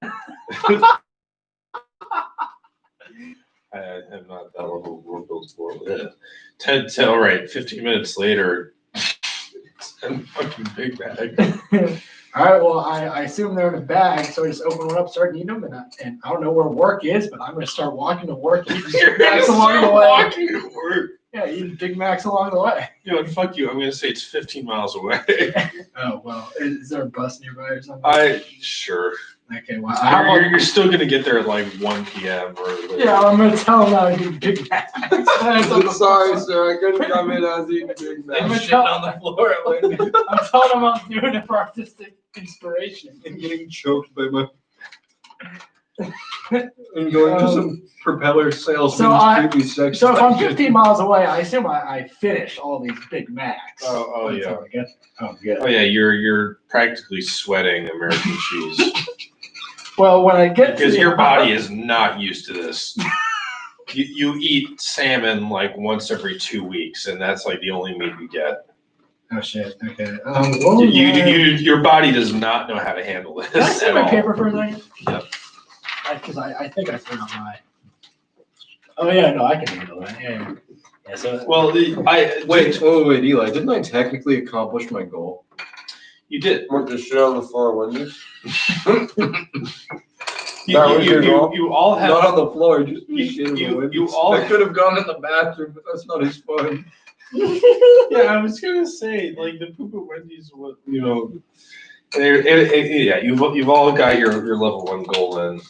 I'm not that level of world built for it. 10 all right, 15 minutes later, it's a fucking Big Mac. All right, well, I assume they're in a bag, so I just open one up, start eating them, and I don't know where work is, but I'm going to start walking to work, eating Big Macs along the way. Walking to work. Yeah, eating Big Macs along the way. You know, fuck you. I'm going to say it's 15 miles away. Oh, well, is there a bus nearby or something? Sure. Okay, well, You're still going to get there at like 1 p.m. or later. yeah, I'm going to tell them I eat Big Macs. I'm sorry, sir. I couldn't come in. I was eating Big I'm Mac. shitting on the floor. I'm telling them I'm doing it for artistic inspiration. I'm getting choked by my. And going to some propeller salesman's So I- creepy sex. So if I'm dungeon. 15 miles away, I assume I finish all these Big Macs. Oh, yeah. Until I get- Oh, good. Oh, yeah, you're practically sweating American cheese. Well, when I get Because to your body is not used to this. you eat salmon like once every 2 weeks, and that's like the only meat you get. Oh shit. Okay. What was Your body does not know how to handle this. Can I see at my all. paper for a second? Yep. Because I think I forgot my. Oh yeah, no, I can handle that. Yeah. Yeah. So. Well, Wait, Eli, didn't I technically accomplish my goal? you did. What, just shit on the floor, Wendy's? You all have. Not on the floor, just You- shit in you- the windows. you all- I could have gone in the bathroom, but that's not as fun. Yeah, I was gonna say like the poop at Wendy's. Yeah, you've all got your level 1 goal in.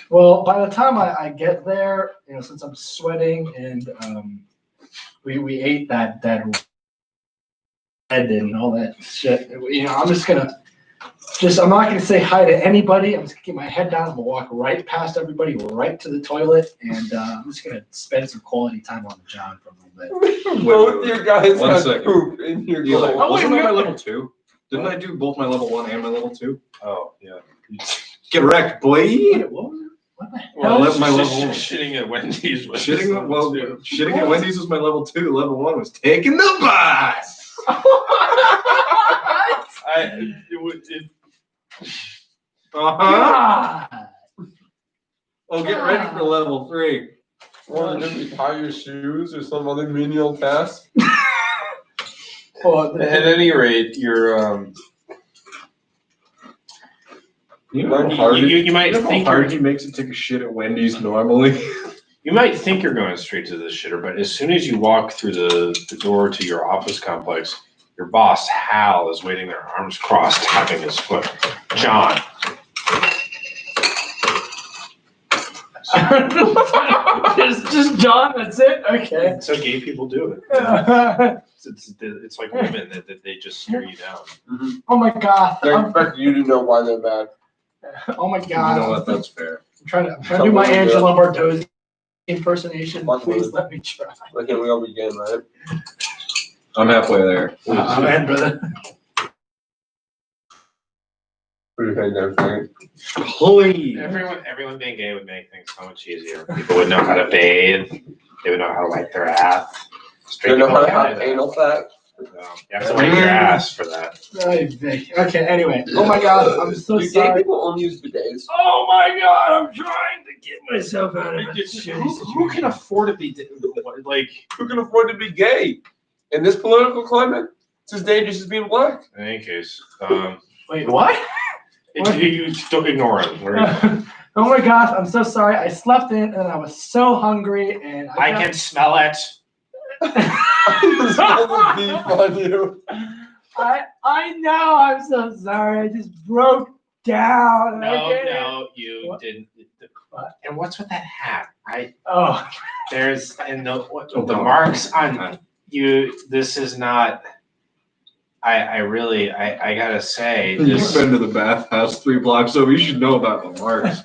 Well, by the time I get there, since I'm sweating and we ate that bread and all that shit, I'm just gonna. I'm not going to say hi to anybody. I'm just going to keep my head down. I'm going to walk right past everybody, right to the toilet, and I'm just going to spend some quality time on John for a little bit. Both your guys One have second. poop in your Eli, goal. wasn't that my level 2? Didn't I do both my level 1 and my level 2? Oh yeah. Get wrecked, boy! What was it? What the hell? Well, my level 1. Shitting at Wendy's. Was Shitting at Wendy's was my level 2. Level 1 was taking the bus! Uh-huh. God. Oh, get ready for level 3. Or maybe tie your shoes or some other menial task. Well, At any rate, you're You know how hard, you might think hard he makes it take a shit at Wendy's normally? you might think you're going straight to the shitter, but as soon as you walk through the door to your office complex, your boss Hal is waiting there, arms crossed, tapping his foot. John. just John. That's it. Okay. That's how gay people do it. It's like women that they just stare you down. Oh my God. They expect you to know why they're mad. Oh my You God. know what? That's fair. I'm trying to do my Angela Bartozzi impersonation. Fuck Please with it. let me try. Like, we all begin, right? I'm halfway there. I'm in, brother. Pretty good there, Frank. Please. Everyone being gay would make things so much easier. People would know how to bathe. They would know how to wipe their ass. They know how to people have can't do anal sex. that. No, you have to wipe your ass for that. Okay, anyway. Oh my God, I'm so Do gay sorry. people only use bidets? Oh my God, I'm trying to get myself out of this shitty Who can situation. afford to be like? Who can afford to be gay? In this political climate, it's as dangerous as being black. In any case, Wait, what? you don't ignore him. Oh my gosh, I'm so sorry. I slept in and I was so hungry and I can smell it. This will be on you. I know. I'm so sorry. I just broke down. No, you What? didn't. What? And what's with that hat? Oh, There's the marks on you. This is not. I gotta say You've this. been to the bathhouse 3 blocks over. You should know about the marks.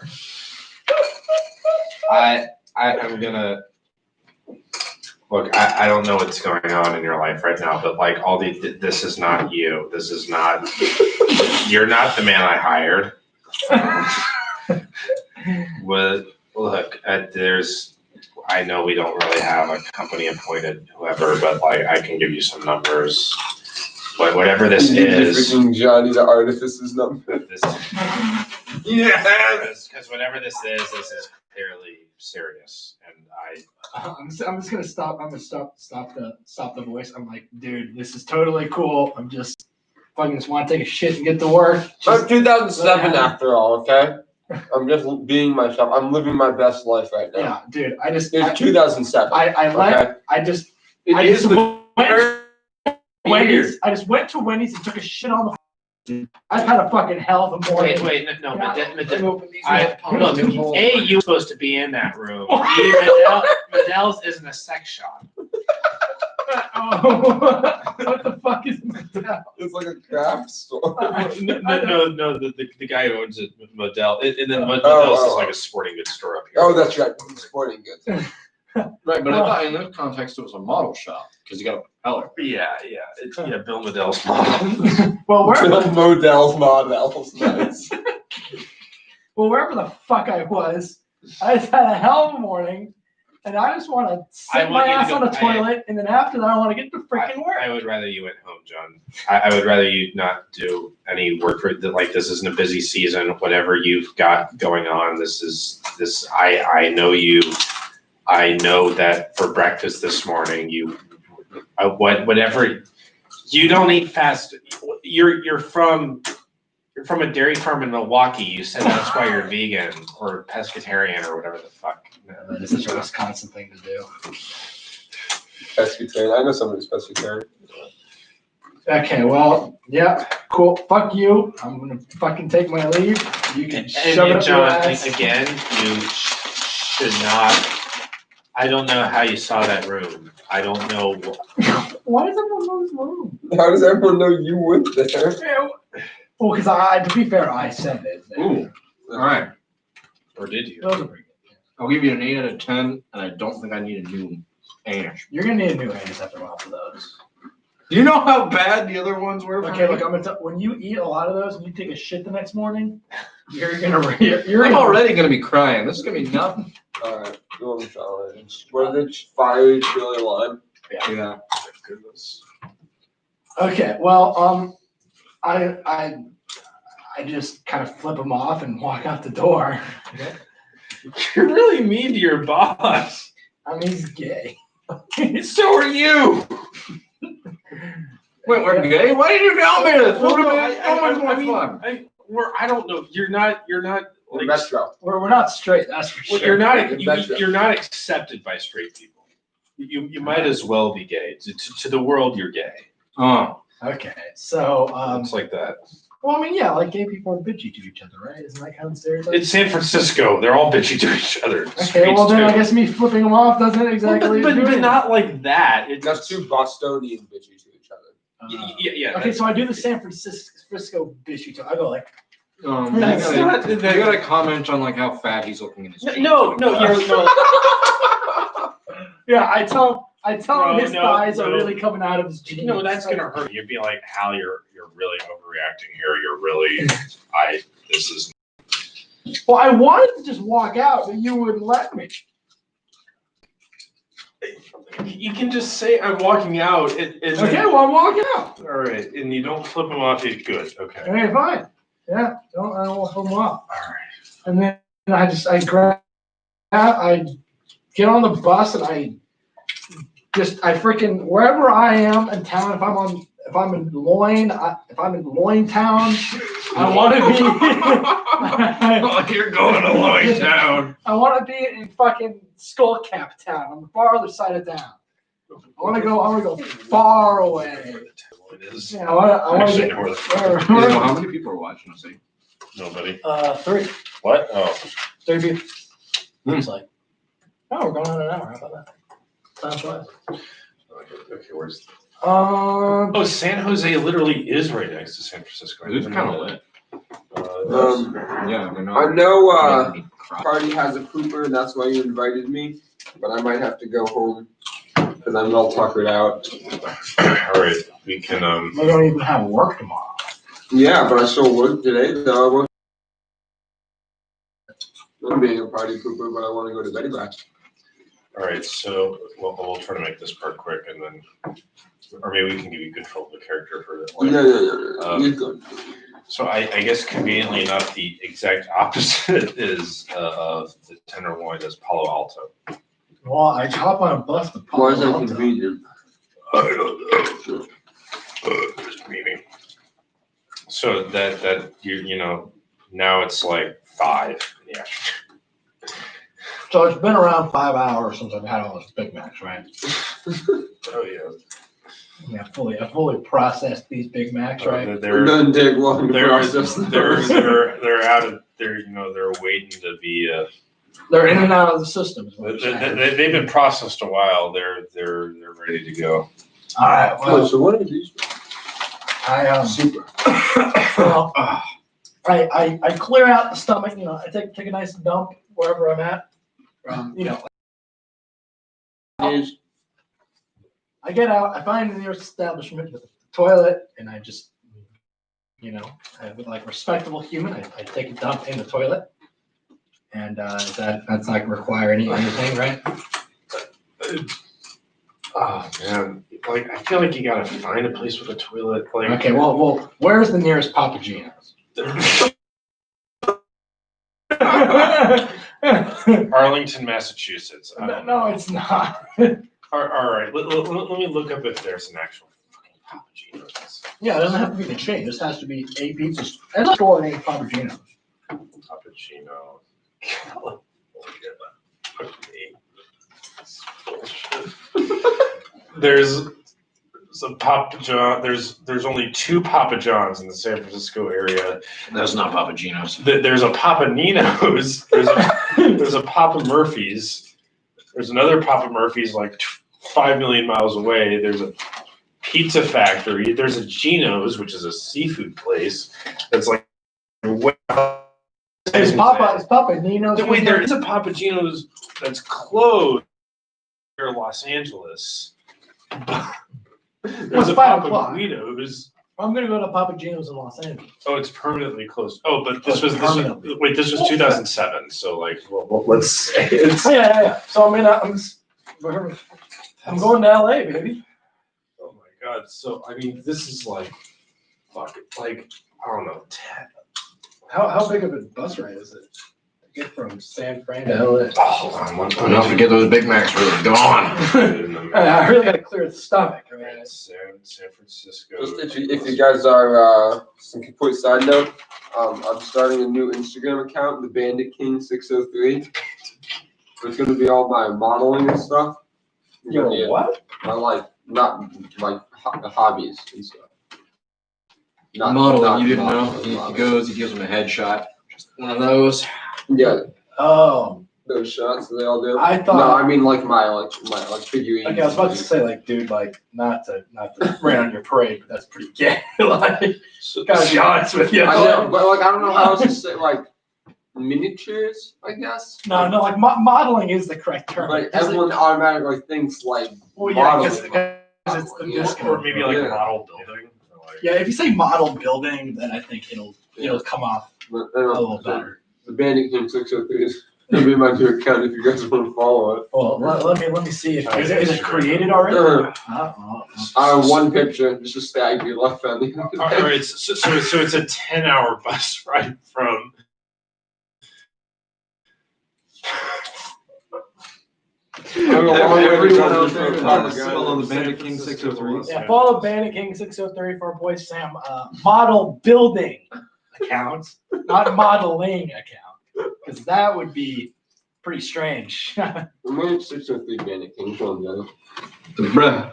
I'm gonna look. I don't know what's going on in your life right now, but like this is not you. This is not. You're not the man I hired. Look, I know we don't really have a company appointed whoever, but like I can give you some numbers. But whatever this is, Freaking Johnny the Artifice's number. Yes, because whatever this is clearly serious, and I'm just gonna stop. I'm gonna stop the voice. I'm like, dude, this is totally cool. I'm just fucking just want to take a shit and get to work. I'm 2007 after all, okay? I'm just being myself. I'm living my best life right now. Yeah, dude. It's 2007. I just went Wendy's. I just went to Wendy's and took a shit on the. I've had a fucking hell of a morning. Wait, no, Look, you're supposed to be in that room. Medell's isn't a sex shop. what the fuck is Medell? It's like a craft store. No, the guy who owns it, Medell, and then Medell's is like a sporting goods store up here. Oh, that's right. Sporting goods. Right, but I thought in this context it was a model shop because you got a propeller. Yeah, Bill Medell's model. Well, Bill Modell's models. Nice. Well, wherever the fuck I was, I just had a hell of a morning, and I just want to I sit want my you to ass go- on the toilet, and then after that, I want to get to freaking work. I would rather you went home, John. I would rather you not do any work for like this isn't a busy season. Whatever you've got going on, I know you. I know that for breakfast this morning, whatever. You don't eat fast. You're from a dairy farm in Milwaukee. You said that's why you're vegan or pescatarian or whatever the fuck. That is such a Wisconsin thing to do. Pescatarian. I know somebody who's pescatarian. Okay, well, yeah, cool. Fuck you. I'm gonna fucking take my leave. You can shove it And up John, your ass. again, you should not. I don't know how you saw that room. I don't know. Why does everyone know this room? How does everyone know you went there? Well, because to be fair, I said it. Ooh. All right. Or did you? Those are pretty good. I'll give you an 8 out of 10, and I don't think I need a new anus. You're gonna need a new anus after a while for those. Do you know how bad the other ones were? Okay, look, I'm gonna tell. When you eat a lot of those and you take a shit the next morning, you're I'm already gonna be crying. This is gonna be nothing. Alright, you want me to try it? What is it? Fiery chili lime? Yeah. Goodness. Okay, well, I just kind of flip him off and walk out the door. You're really mean to your boss. I mean, he's gay. So are you. Wait, we're gay? Why did you tell me this? Well, What no, about so much more fun? I don't know. You're not. Or Like, Metro. We're not straight, that's for well, sure. you're not. Metro. You're not accepted by straight people. You might as well be gay. To the world, you're gay. Oh. Okay, so It's like that. well, I mean, yeah, like gay people are bitchy to each other, right? Isn't that kind of stereotype? It's San Francisco. They're all bitchy to each other. Okay, well then I Streets, guess me flipping them off doesn't too. exactly. But do it. not like that. That's too Bostonian bitchy to each other. Yeah. Okay, so I do the San Francisco bitchy too. I go like, That's you not. gotta comment on like how fat he's looking in his jeans. No. yeah, I tell him his No, thighs are no. really coming out of his jeans. No, that's gonna hurt. You'd be like, Hal, you're really overreacting here. You're really. This is. Well, I wanted to just walk out, but you wouldn't let me. You can just say I'm walking out. And Okay, well I'm walking out. All right, and you don't flip them off. It's good. Okay. Okay, fine. Yeah, I don't flip them off. All right. And then I grab, I get on the bus and I freaking wherever I am in town. If I'm in Loyne town, I want to be. Oh, you're going to Loyne Town. I want to be in fucking Skullcap Town on the far other side of town. I want to go far away. Yeah, I want to Actually, get no, How many people are watching us? nobody. 3 What? Oh. people. It's like, oh, we're going on an hour. How about that? Time flies. Okay, where's? Um, Oh, San Jose literally is right next to San Francisco. It's kind of lit. Yeah, they're not. I know Party has a pooper, and that's why you invited me, but I might have to go home because I'm all tuckered out. All right, we can. we don't even have work tomorrow. Yeah, but I still work today, so I won't. I'm being a party pooper, but I want to go to bed back. All right, so we'll try to make this part quick, and then, or maybe we can give you control of the character for that. Yeah. You're good. So I guess conveniently enough, the exact opposite is of the Tenderloin is Palo Alto. Well, I hop on a bus to Why is that Palo Alto. convenient? I don't know. Just meaning. So that you know now it's like 5 in the afternoon. So it's been around 5 hours since I've had all those Big Macs, right? Oh yeah. Yeah, I fully processed these Big Macs, right? It They're doesn't take long to they're process those. they're out of they're they're waiting to be They're in and out of the system. Is what I'm saying. they've been processed a while. They're ready to go. All right. Well, So what are these? I Super. well, I clear out the stomach. You know, I take a nice dump wherever I'm at. You know, I get out. I find the nearest establishment with a toilet, and I just, you know, like a respectable human, I take a dump in the toilet, and that's not gonna require anything, right? Oh man, like I feel like you gotta find a place with a toilet. Like Okay, well, where's the nearest Papagino's? Arlington, Massachusetts. I don't know. No, it's not. All right, let me look up if there's an actual fucking Papagino's. Yeah, it doesn't have to be the chain. This has to be a pizza store named Papagino's. Papagino. There's some Papa John. There's only 2 Papa Johns in the San Francisco area. That's not Papagino's. There's a Papa Nino's. There's a Papa Murphy's. There's another Papa Murphy's like 5 million miles away. There's a pizza factory. There's a Gino's, which is a seafood place. That's like way. Is Papa Nino's? Wait, there is a Papa Gino's that's closed near Los Angeles. There's a 5 Papa o'clock? Guido's. I'm gonna go to Papagino's in Los Angeles. Oh, it's permanently closed. Oh, but this Oh, was permanently. wait, this was 2007. So like, well, let's say it's. Yeah. So I mean, I'm going to LA, baby. Oh my god! So I mean, this is like, fuck it, like I don't know, 10. How big of a bus ride is it to get from San Fran to LA? Oh, hold on, one Enough to get those Big Macs really going. I really gotta clear the stomach. I mean, San Francisco. Just if you guys are some complete side note, I'm starting a new Instagram account, the Bandit King 603. It's gonna be all my modeling and stuff. Your Yeah, what? my not like hobbies and stuff. Modeling, you didn't know? modeling, He modeling. goes, he gives him a headshot. Just one of those. Yeah, Oh, those shots that they all do. I No, thought. I mean like my figurines. Okay, I was about to say like, dude, like not to rain on your parade, but that's pretty gay. Like, gotta be honest with you. I know, but like I don't know how else to say like miniatures, I guess. No, like modeling is the correct term. Like Because everyone automatically thinks like well, yeah, because modeling. it's the Yeah. disco. Or maybe like Yeah. a model building. Or like, Yeah, if you say model building, then I think it'll come off But, a little better. The Bandit King 603 is gonna be my new account if you guys want to follow it. Well, let me see if is it created already? I have one picture, just a stag be left on the all right, so it's a 10-hour bus ride from. Everyone out there follow the Bandit King 603. Yeah, follow Bandit King 603 for our boy Sam. Model building account, not modeling account, because that would be pretty strange. I'm going 603 Bandit King, one day. Bruh.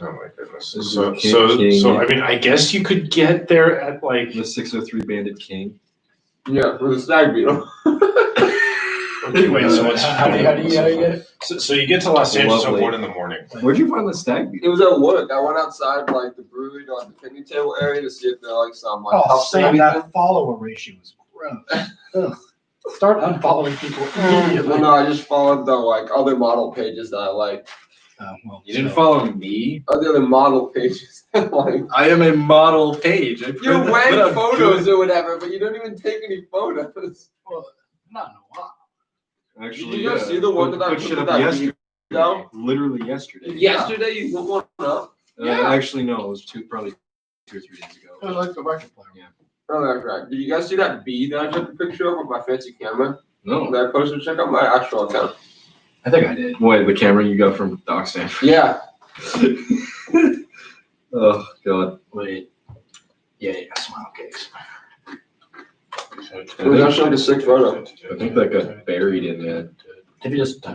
Oh my goodness. This is So King. I mean, I guess you could get there at like. The 603 Bandit King. Yeah, with a stag beetle. Okay, wait, so what's how do you get it? So you get to Los Angeles at Lovely. 1 a.m. Where'd you find the stag It beetle? was at work. I went outside like the brewery to like the picnic table area to see if there like some like Oh, cups and Sam, everything. that follower ratio is gross. Ugh. Start unfollowing people immediately. Well, no, I just followed the like other model pages that I like. Well, You didn't so- follow me? The other model pages. Like I am a model page. I put you put went up photos or whatever, but you don't even take any photos. Well, not in a while. good- Actually, Did you guys yeah. see the one Put- that I put put shit with up that yesterday. No? Literally yesterday. Yesterday you put one up. Yeah. Actually, no. It was probably 2 or 3 days ago. It was like the record player. Yeah. Oh, that's right. Did you guys see that bee that I took a picture of with my fancy camera? No, That I posted? Check out my actual account. I think I did. Wait, the camera you got from Doc Stanford. Yeah. Oh God. Wait. Yeah, smile cakes. It was actually like a sick photo. I think that got buried in that. Did you just?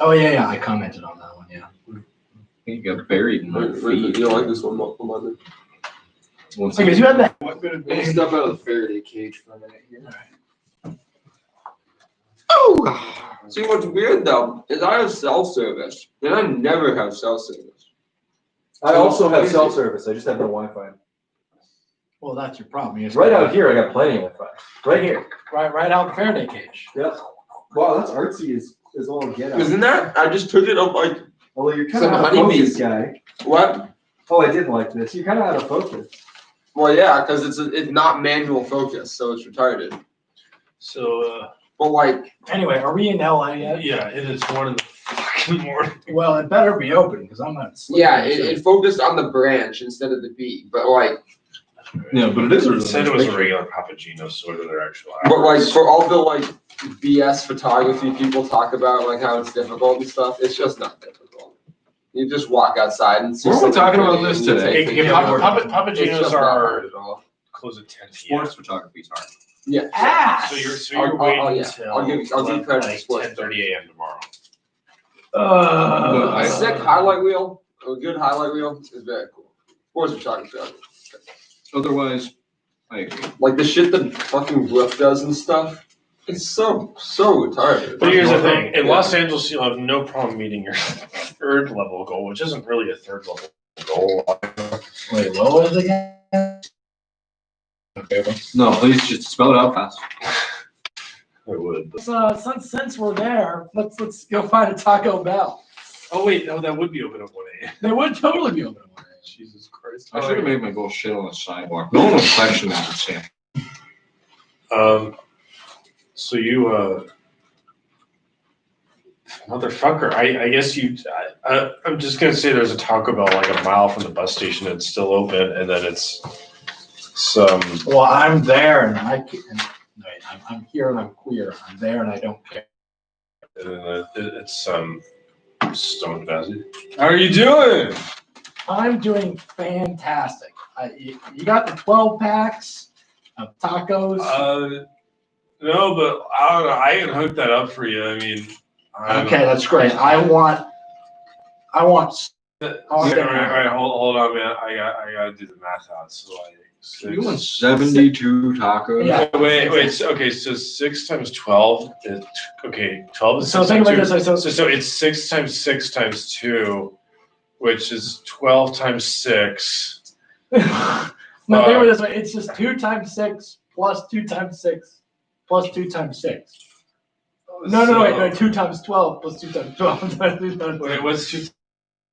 Oh yeah, I commented on that one. Yeah. I think it got buried in my Wait, feed. you don't like this one, Monday? Once Because you had that. Let me step out of the Faraday cage for a minute here. See, what's weird though is I have cell service, and I never have cell service. I also have cell service. I just have no Wi-Fi. Well, that's your problem. You just Right out here, I got plenty of Wi-Fi. Right here. right out the Faraday cage. Yep. Wow, that's artsy as all get out. Isn't that? I just took it up like Oh, well, you're kind Some of out of honeybees. focus, guy. what? Oh, I did like this. You're kind of out of focus. Well, yeah, because it's not manual focus, so it's retarded. So But like, Anyway, are we in LA yet? yeah, it is 1 in the fucking in the morning. Well, it better be open because I'm not. Yeah, it focused on the branch instead of the beak, but like, Yeah, but it is a It said it was a picture. regular Papagino, so what are their actual but like hours? for all the like BS photography people talk about, like how it's difficult and stuff, it's just not difficult. You just walk outside and see. Weren't we something talking about pretty this and you today? take Hey, pictures. Papagenos It's just not hard at all. close at 10 p.m. Sports photography is hard. Yeah. Ass. So you're I'll- waiting yeah, until I'll give credit to like sports. 10:30 a.m. tomorrow. A sick highlight reel, a good highlight reel is very cool. Sports photography. Otherwise, I agree. Like the shit that fucking Brooke does and stuff. It's so retarded. But here's the thing: in Yeah. Los Angeles, you'll have no problem meeting your third level goal, which isn't really a third level goal. Wait, what was it again? Okay. No, please just spell it out fast. I would. But... Since we're there, let's go find a Taco Bell. Oh wait, no, that would be open at 1 a.m. They would totally be open. Jesus Christ! I should have made my goal shit on the sidewalk. No one would question that, Sam. So you, motherfucker! I guess you. I'm just gonna say there's a Taco Bell like a mile from the bus station that's still open, and then it's some. Well, I'm there and I can't. Wait, I'm here and I'm queer. I'm there and I don't care. It's Stone Valley. How are you doing? I'm doing fantastic. You got the 12 packs of tacos. No, but I don't know. I can hook that up for you. I mean, Okay, that's great. I want. All right, hold on, man. I gotta do the math out. So like You want 6. 72 tacos? Yeah. Wait. Okay, so 6 times 12 is okay. 12 is So 6 think times about 2. this. So it's 6 times 6 times 2, which is 12 times 6. No, think about it this way. It's just 2 times 6 plus 2 times 6 plus 2 times 6. No, wait, 2 times 12 plus 2 times 12. Wait, what's 2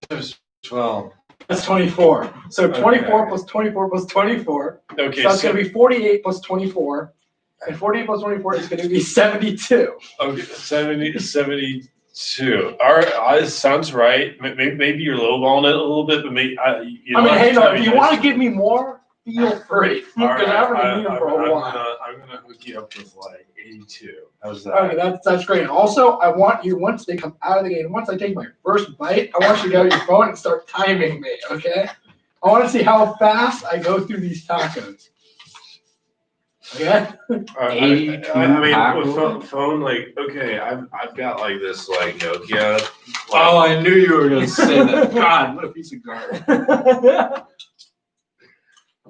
times 12? That's 24. So 24 plus 24 plus 24. Okay, So it's going to be 48 plus 24. And 48 plus 24 is going to be 72. Okay, 72. All right, sounds right. Maybe you're lowballing it a little bit, but maybe hey, no, if you want to give me more, feel free. All right, Because I haven't need them for a while. I'm gonna hook you up with like 82. How's that? Okay, that's great. Also, I want you, once they come out of the game, once I take my first bite, I want you to go to your phone and start timing me, okay? I want to see how fast I go through these tacos. Okay? I mean, with phone, like, okay, I've got like this like Nokia. Oh, I knew you were going to say that. God, what a piece of garbage.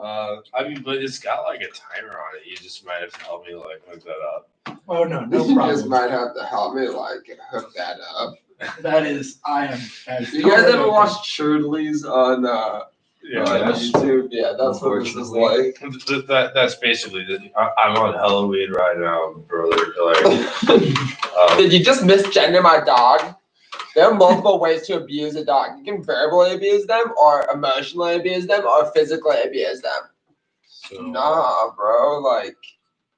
I mean, but it's got like a timer on it. You just might have to help me like hook that up. Oh, no You just problem. might have to help me like hook that up. That is, I am. You guys ever watch Churdleys on Yes. YouTube? Yeah, that's what this is like. That's basically I'm on Halloween right now, brother. Like, Did you just misgender my dog? There are multiple ways to abuse a dog. You can verbally abuse them, or emotionally abuse them, or physically abuse them. so, Nah, bro. Like,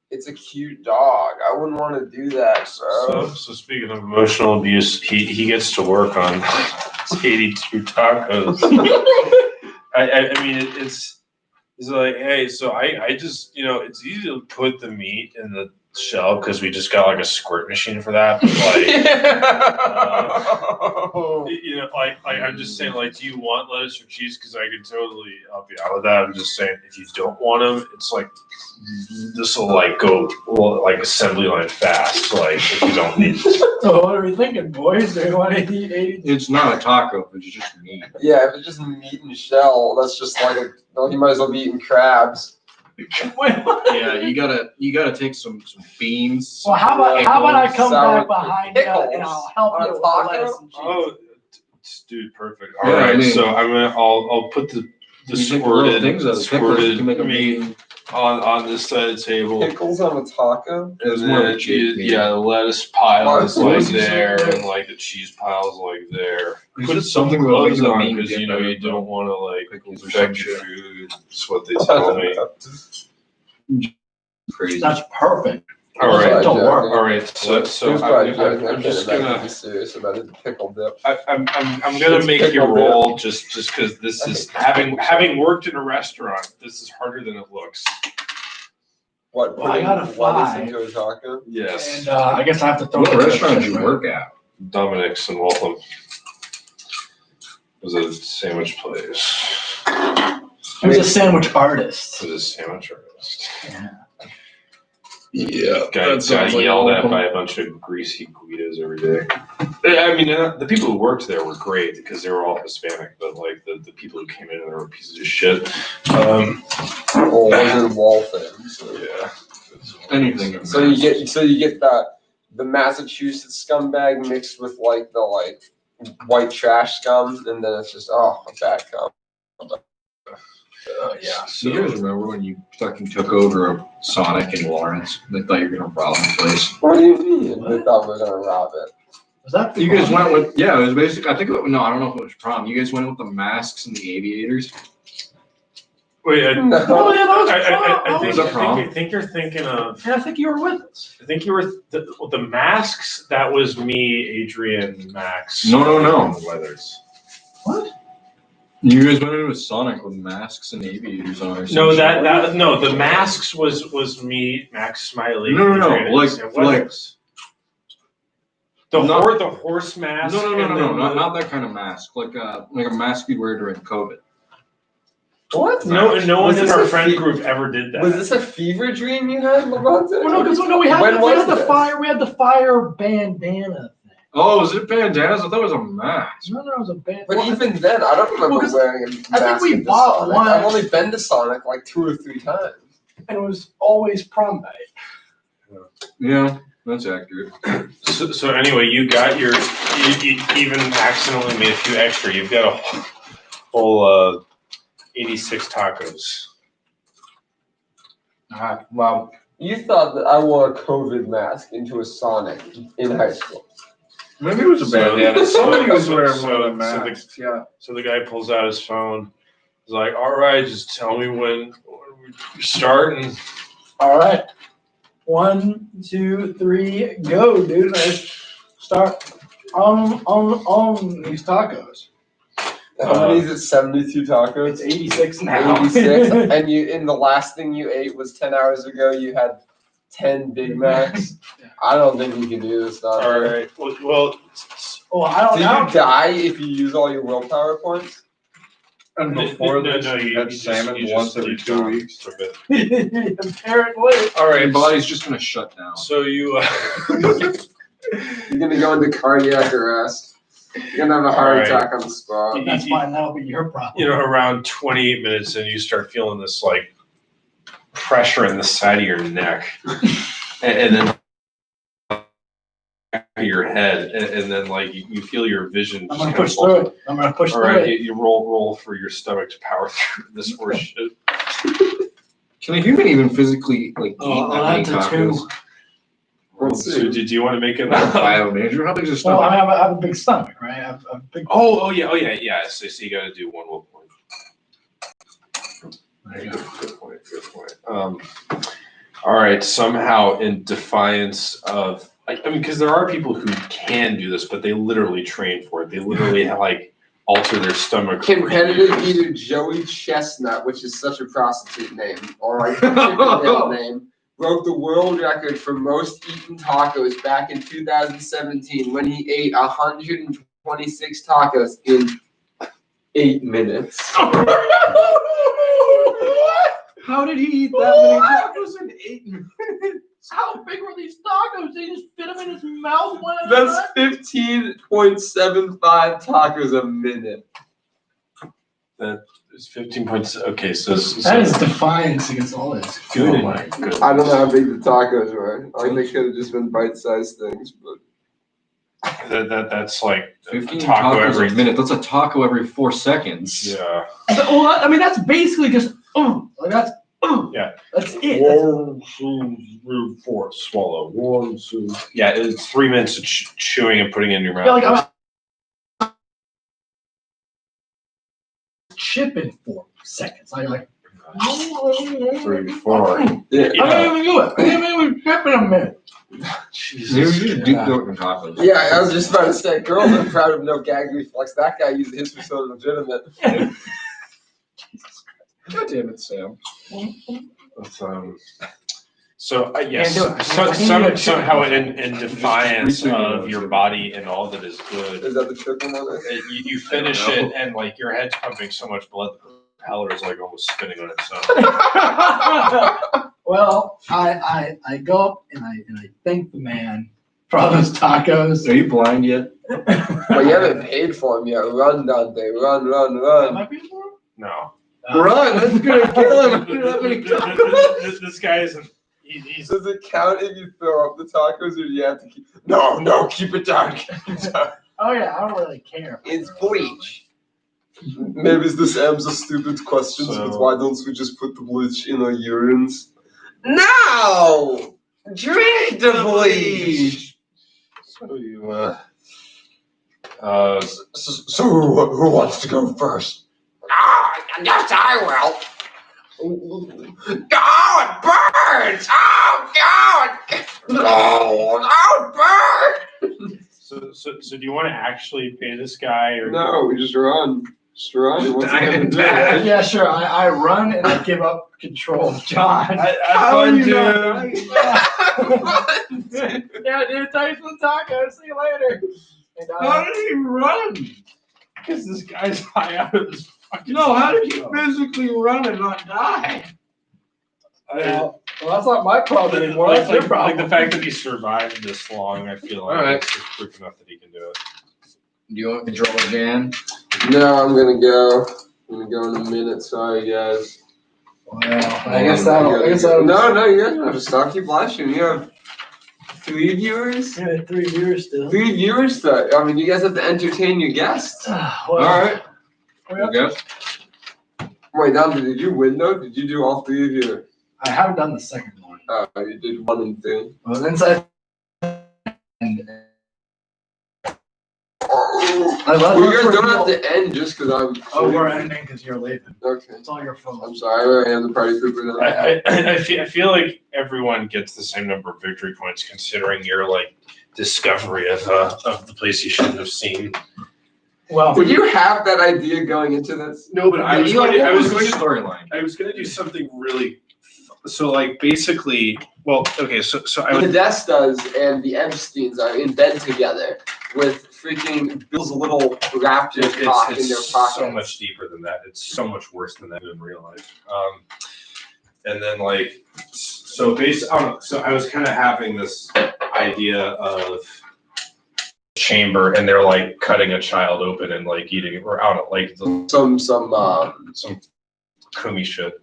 it's a cute dog. I wouldn't want to do that, bro. So speaking of emotional abuse, he gets to work on 82 tacos. I mean, it's like, hey, so I just, it's easy to put the meat in the shell because we just got like a squirt machine for that. But like, I'm just saying, like, do you want lettuce or cheese? Because I could totally help you out with that. I'm just saying, if you don't want them, it's like this will like go like assembly line fast. Like if you don't need it. So what are we thinking, boys? Do we want to eat 80? It's not a taco, it's just meat. Yeah, if it's just meat and shell, that's just like you might as well be eating crabs. Wait, what? Yeah, you gotta take some beans. Well, how about I come Sour back behind you pickles and I'll help on you a with the taco? lettuce and cheese. Oh, dude, perfect. Yeah, All right, I mean- so I'll put the You take the little squirted things out of the pickles, you can make a meat meat. on this side of the table. Pickles on a taco? It's And more of a then cheat meal. the lettuce pile is What like was you there, saying? and like the cheese pile's like there. Is Put it some something about gloves making a on mean because dip you out you of don't want to like pickles or infect some your shit? food. That's what they tell me. Crazy. That's perfect. All right, Don't work. all right. So He was probably joking. I I'm can't just imagine gonna. he's serious about his pickle dip. I'm gonna It's make you pickle roll just because this is having worked in a restaurant. This is harder than it looks. What? Well, I got a lettuce 5. into a taco? Yes. And I guess I have to throw What the restaurant did chips, you right? work at? Dominic's in Waltham. It was a sandwich place. He was a sandwich artist. It was a sandwich artist. Yeah. Yeah, Got yelled at by a bunch of greasy Guidos every day. I mean, the people who worked there were great because they were all Hispanic, but like the people who came in there were pieces of shit. Well, it was in Waltham. So. Yeah. anything. So you get the Massachusetts scumbag mixed with like the white trash scum, and then it's just a bad combo. Yeah. So you guys remember when you fucking took over a Sonic in Lawrence? They thought you were gonna rob the place. What do you mean? What? They thought we were gonna rob it. Was that You guys went with it was basically. I think no, I don't know if it was prom. You guys went with the masks and the aviators. Wait, Oh, No. yeah, that was I think you're thinking of. And I think you were with us. I think you were the masks. That was me, Adrian, Max. No. and the Weathers. What? You guys went into a Sonic with masks and aviators on. Or No, something. the masks was me, Max Smiley. No, Adrian, and like- Sam Weathers. The horse mask. No, and then not that kind of mask. Like a mask you'd wear during COVID. What? No one Was in this our a friend fe- group ever did that. Was this a fever dream you had, Levante? Well, no, because we had When was the this? fire. We had the fire bandana thing. Oh, was it bandanas? I thought it was a mask. No, it was a band. But even then, I don't remember 'cause wearing a mask. I think we into bought Sonic. one. I've only been to Sonic like 2 or 3 times. and it was always prom night. Yeah, that's accurate. So anyway, you got you even accidentally made a few extra. You've got a whole 86 tacos. Well, You thought that I wore a COVID mask into a Sonic in high school. Maybe it was a bandana. Somebody was wearing one of the So masks. Yeah. So the guy pulls out his phone. He's like, "All right, just tell me when we're starting." all right. 1, 2, 3, go, dude. Let's start on these tacos. How many is it? 72 tacos? It's 86 now. 86. And the last thing you ate was 10 hours ago. You had 10 Big Macs. I don't think you can do this. All right. Well, Well, I don't Did know. you die if you use all your willpower points? And no, before no, this, no, you you had just- salmon you once just every eat 2 John weeks. for a bit. Apparently. All Your right. body's just gonna shut down. So you. You're gonna go into cardiac arrest. You're gonna have a heart All right. attack on the spot. That's fine. That'll be your problem. You know, around 28 minutes in, you start feeling this like pressure in the side of your neck, and then your head, and then like you feel your vision. I'm just gonna kind of push through it. I'm gonna push All through right, it. you roll for your stomach to power through this horse shit. Can a human even physically like eat Oh, that many that's a tacos? 2. Let's So see. did you want to make it? Bio major? How big's your Well, stomach? I have a big stomach, right? I have a big. Oh yeah. So you got to do one will point. There you go. Good point. All right. Somehow, in defiance of, I mean, because there are people who can do this, but they literally train for it. They literally like alter their stomach. Competitive eater Joey Chestnut, which is such a prostitute name, or like a Chippendale name, broke the world record for most eaten tacos back in 2017 when he ate 126 tacos in 8 minutes. How did he eat that many tacos in 8 minutes? How big were these tacos? They just fit them in his mouth one at a That's time? 15.75 tacos a minute. It's 15 points. Okay, so That is defiance against all this. good. Oh my goodness. I don't know how big the tacos were. Like they could have just been bite-sized things, but That's like a 15 taco tacos every a minute. That's a taco every 4 seconds. Yeah. Well, I mean, that's basically just, like that's, Yeah. That's it. 1, 2, 3, 4. Swallow. 1, 2. Yeah, it's 3 minutes of chewing and putting it in your mouth. Yeah, like I'm chip in 4 seconds. I like, 3, 4. I didn't even do it. I didn't even have it a minute. Maybe we should do goat and tacos. Yeah, I was just about to say, girls are proud of no gag reflex. That guy used his for so legitimate. God damn it, Sam. So yes, Can't do it. somehow in defiance of your body and all that is good, Is that the triple one? you finish it and like your head's pumping so much blood, the propeller is like almost spinning on itself. Well, I go up and I thank the man for all those tacos. Are you blind yet? But you haven't paid for him yet. Run, Dante. Run, run, Am run. I paying for him? No, Run! That's gonna kill him. I don't have any tacos. this guy isn't. He's Does it count if you throw up the tacos, or do you have to keep? No, keep it down. Keep it down. Oh yeah, I don't really care. It's bleach. Maybe this M's a stupid question, but why don't we just put the bleach in our urines? No! Drink the bleach! so you So who wants to go first? I guess I will. Oh, it burns! Oh, God! Oh, it burns! So do you want to actually pay this guy or No, we just run. Just run. What's he gonna do? Yeah, sure. I run and I give up control of John. How are you, Yeah, dude. Thanks for the tacos. See you later. And, How did he run? Because this guy's high out of this fucking. no, how did you physically run and not die? Well, that's not my problem anymore. That's your problem. Like the fact that he survived this long, I feel like Alright. it's proof enough that he can do it. Do you want control of Jan? No, I'm gonna go. I'm gonna go in a minute. Sorry, guys. Well, I guess that'll. No, you guys don't have to stop. Keep watching. You have 3 viewers? Yeah, 3 viewers still. 3 viewers still. I mean, you guys have to entertain your guests. Well, Alright. well, Okay. Wait, Dante, did you win though? Did you do all 3 of your? I haven't done the second one. You did 1 and 2. Well, then Well, you guys don't have to end just because I'm. Oh, we're ending because you're leaving. Okay. It's all your fault. I'm sorry, I am the party pooper now. I feel like everyone gets the same number of victory points considering your like discovery of the place you shouldn't have seen. Well, Did you have that idea going into this? No, but I was going to storyline. I was going to do something really. So like basically, well, okay, so I The was. Destas and the Epsteins are in bed together with freaking Bill's little raptor cock in their It's pocket. so much deeper than that. It's so much worse than that in real life. And then like, so so I was kind of having this idea of chamber, and they're like cutting a child open and like eating it, or I don't know, like Some kumi shit.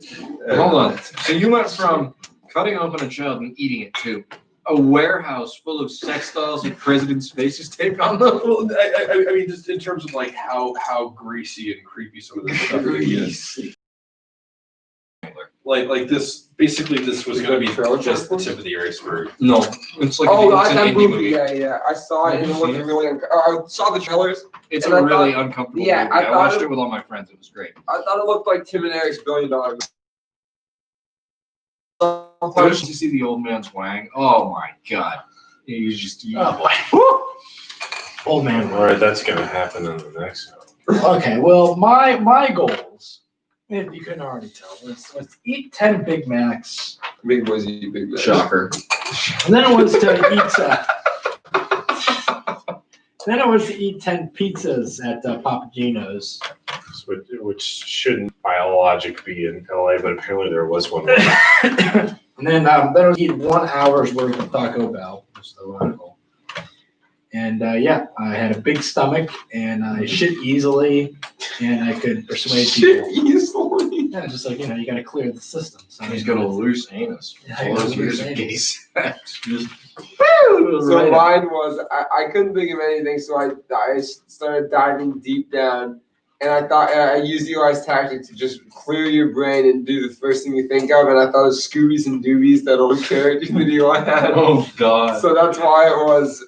Hold on. So you went from cutting open a child and eating it to a warehouse full of sex dolls with presidents' faces taped on them? Well, I mean, just in terms of like how greasy and creepy some of this stuff is. Like this, basically, this was going to be just the tip of the iceberg. No. It's like Oh, it's an that indie movie. Yeah. I saw it and it looked really. I saw the trailers. It's And a I really thought- uncomfortable yeah, movie. I I thought watched it- it with all my friends. It was great. I thought it looked like Tim and Eric's $1 billion. Did you see the old man's wang? Oh my god. You just oh boy. Old man. All right, that's going to happen in the next one. Okay, well, my goals, if you couldn't already tell, was eat 10 Big Macs, Big boys eat big bags. shocker. and then it was to eat 10 pizzas at Papagino's. Which shouldn't by all logic be in LA, but apparently there was one. And then I was eat 1 hour's worth of Taco Bell, which is the local. And yeah, I had a big stomach, and I shit easily, and I could persuade people. Easily. Yeah, just like, you got to clear the system. So He's got a loose anus. Yeah, All those loose years of anus. gay sex. Just So mine was I couldn't think of anything, so I started diving deep down, and I thought I used Eli's tactic to just clear your brain and do the first thing you think of, and I thought of Scoobies and Doobies, that old character that Eli had. oh god. So that's why it was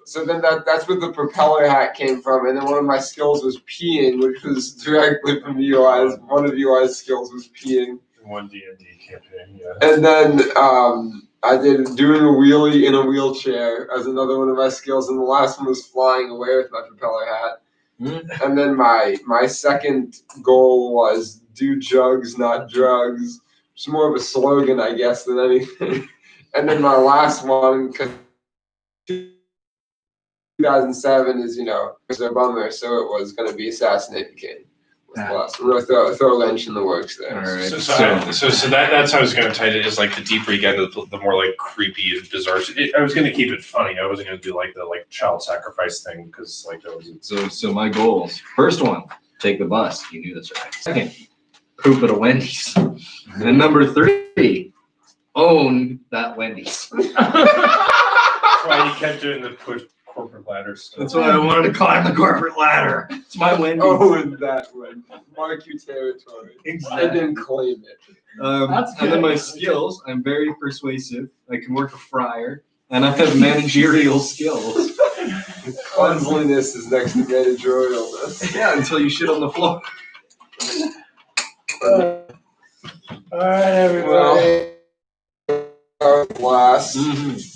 So then that's where the propeller hat came from, and then one of my skills was peeing, which was directly from Eli's. One of Eli's skills was peeing. One D&D campaign, yeah. And then I did doing a wheelie in a wheelchair as another one of my skills, and the last one was flying away with my propeller hat. And then my second goal was do jugs, not drugs. It's more of a slogan, I guess, than anything. And then my last one, because 2007 is, was a bummer, so it was going to be Assassinate the King. I'm going to throw a wrench in the works there. All right. So that's how I was going to tie it. Is like the deeper you get, the more like creepy and bizarre. I was going to keep it funny. I wasn't going to do like the child sacrifice thing because like that was. So my goals. First one, take the bus. You knew this, right? Second, poop at a Wendy's. And number 3, own that Wendy's. That's why you kept doing the push corporate ladder stuff. That's why I wanted to climb the corporate ladder. It's my Wendy's. Oh, and that one. Mark your territory. Exactly. And then claim it. And then my skills, I'm very persuasive. I can work a fryer. And I have managerial skills. Cleanliness is next to managerialness. Yeah, until you shit on the floor. All right, everybody. Well, last.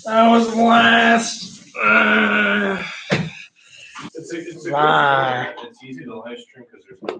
That was last. It's easy to live stream because there's no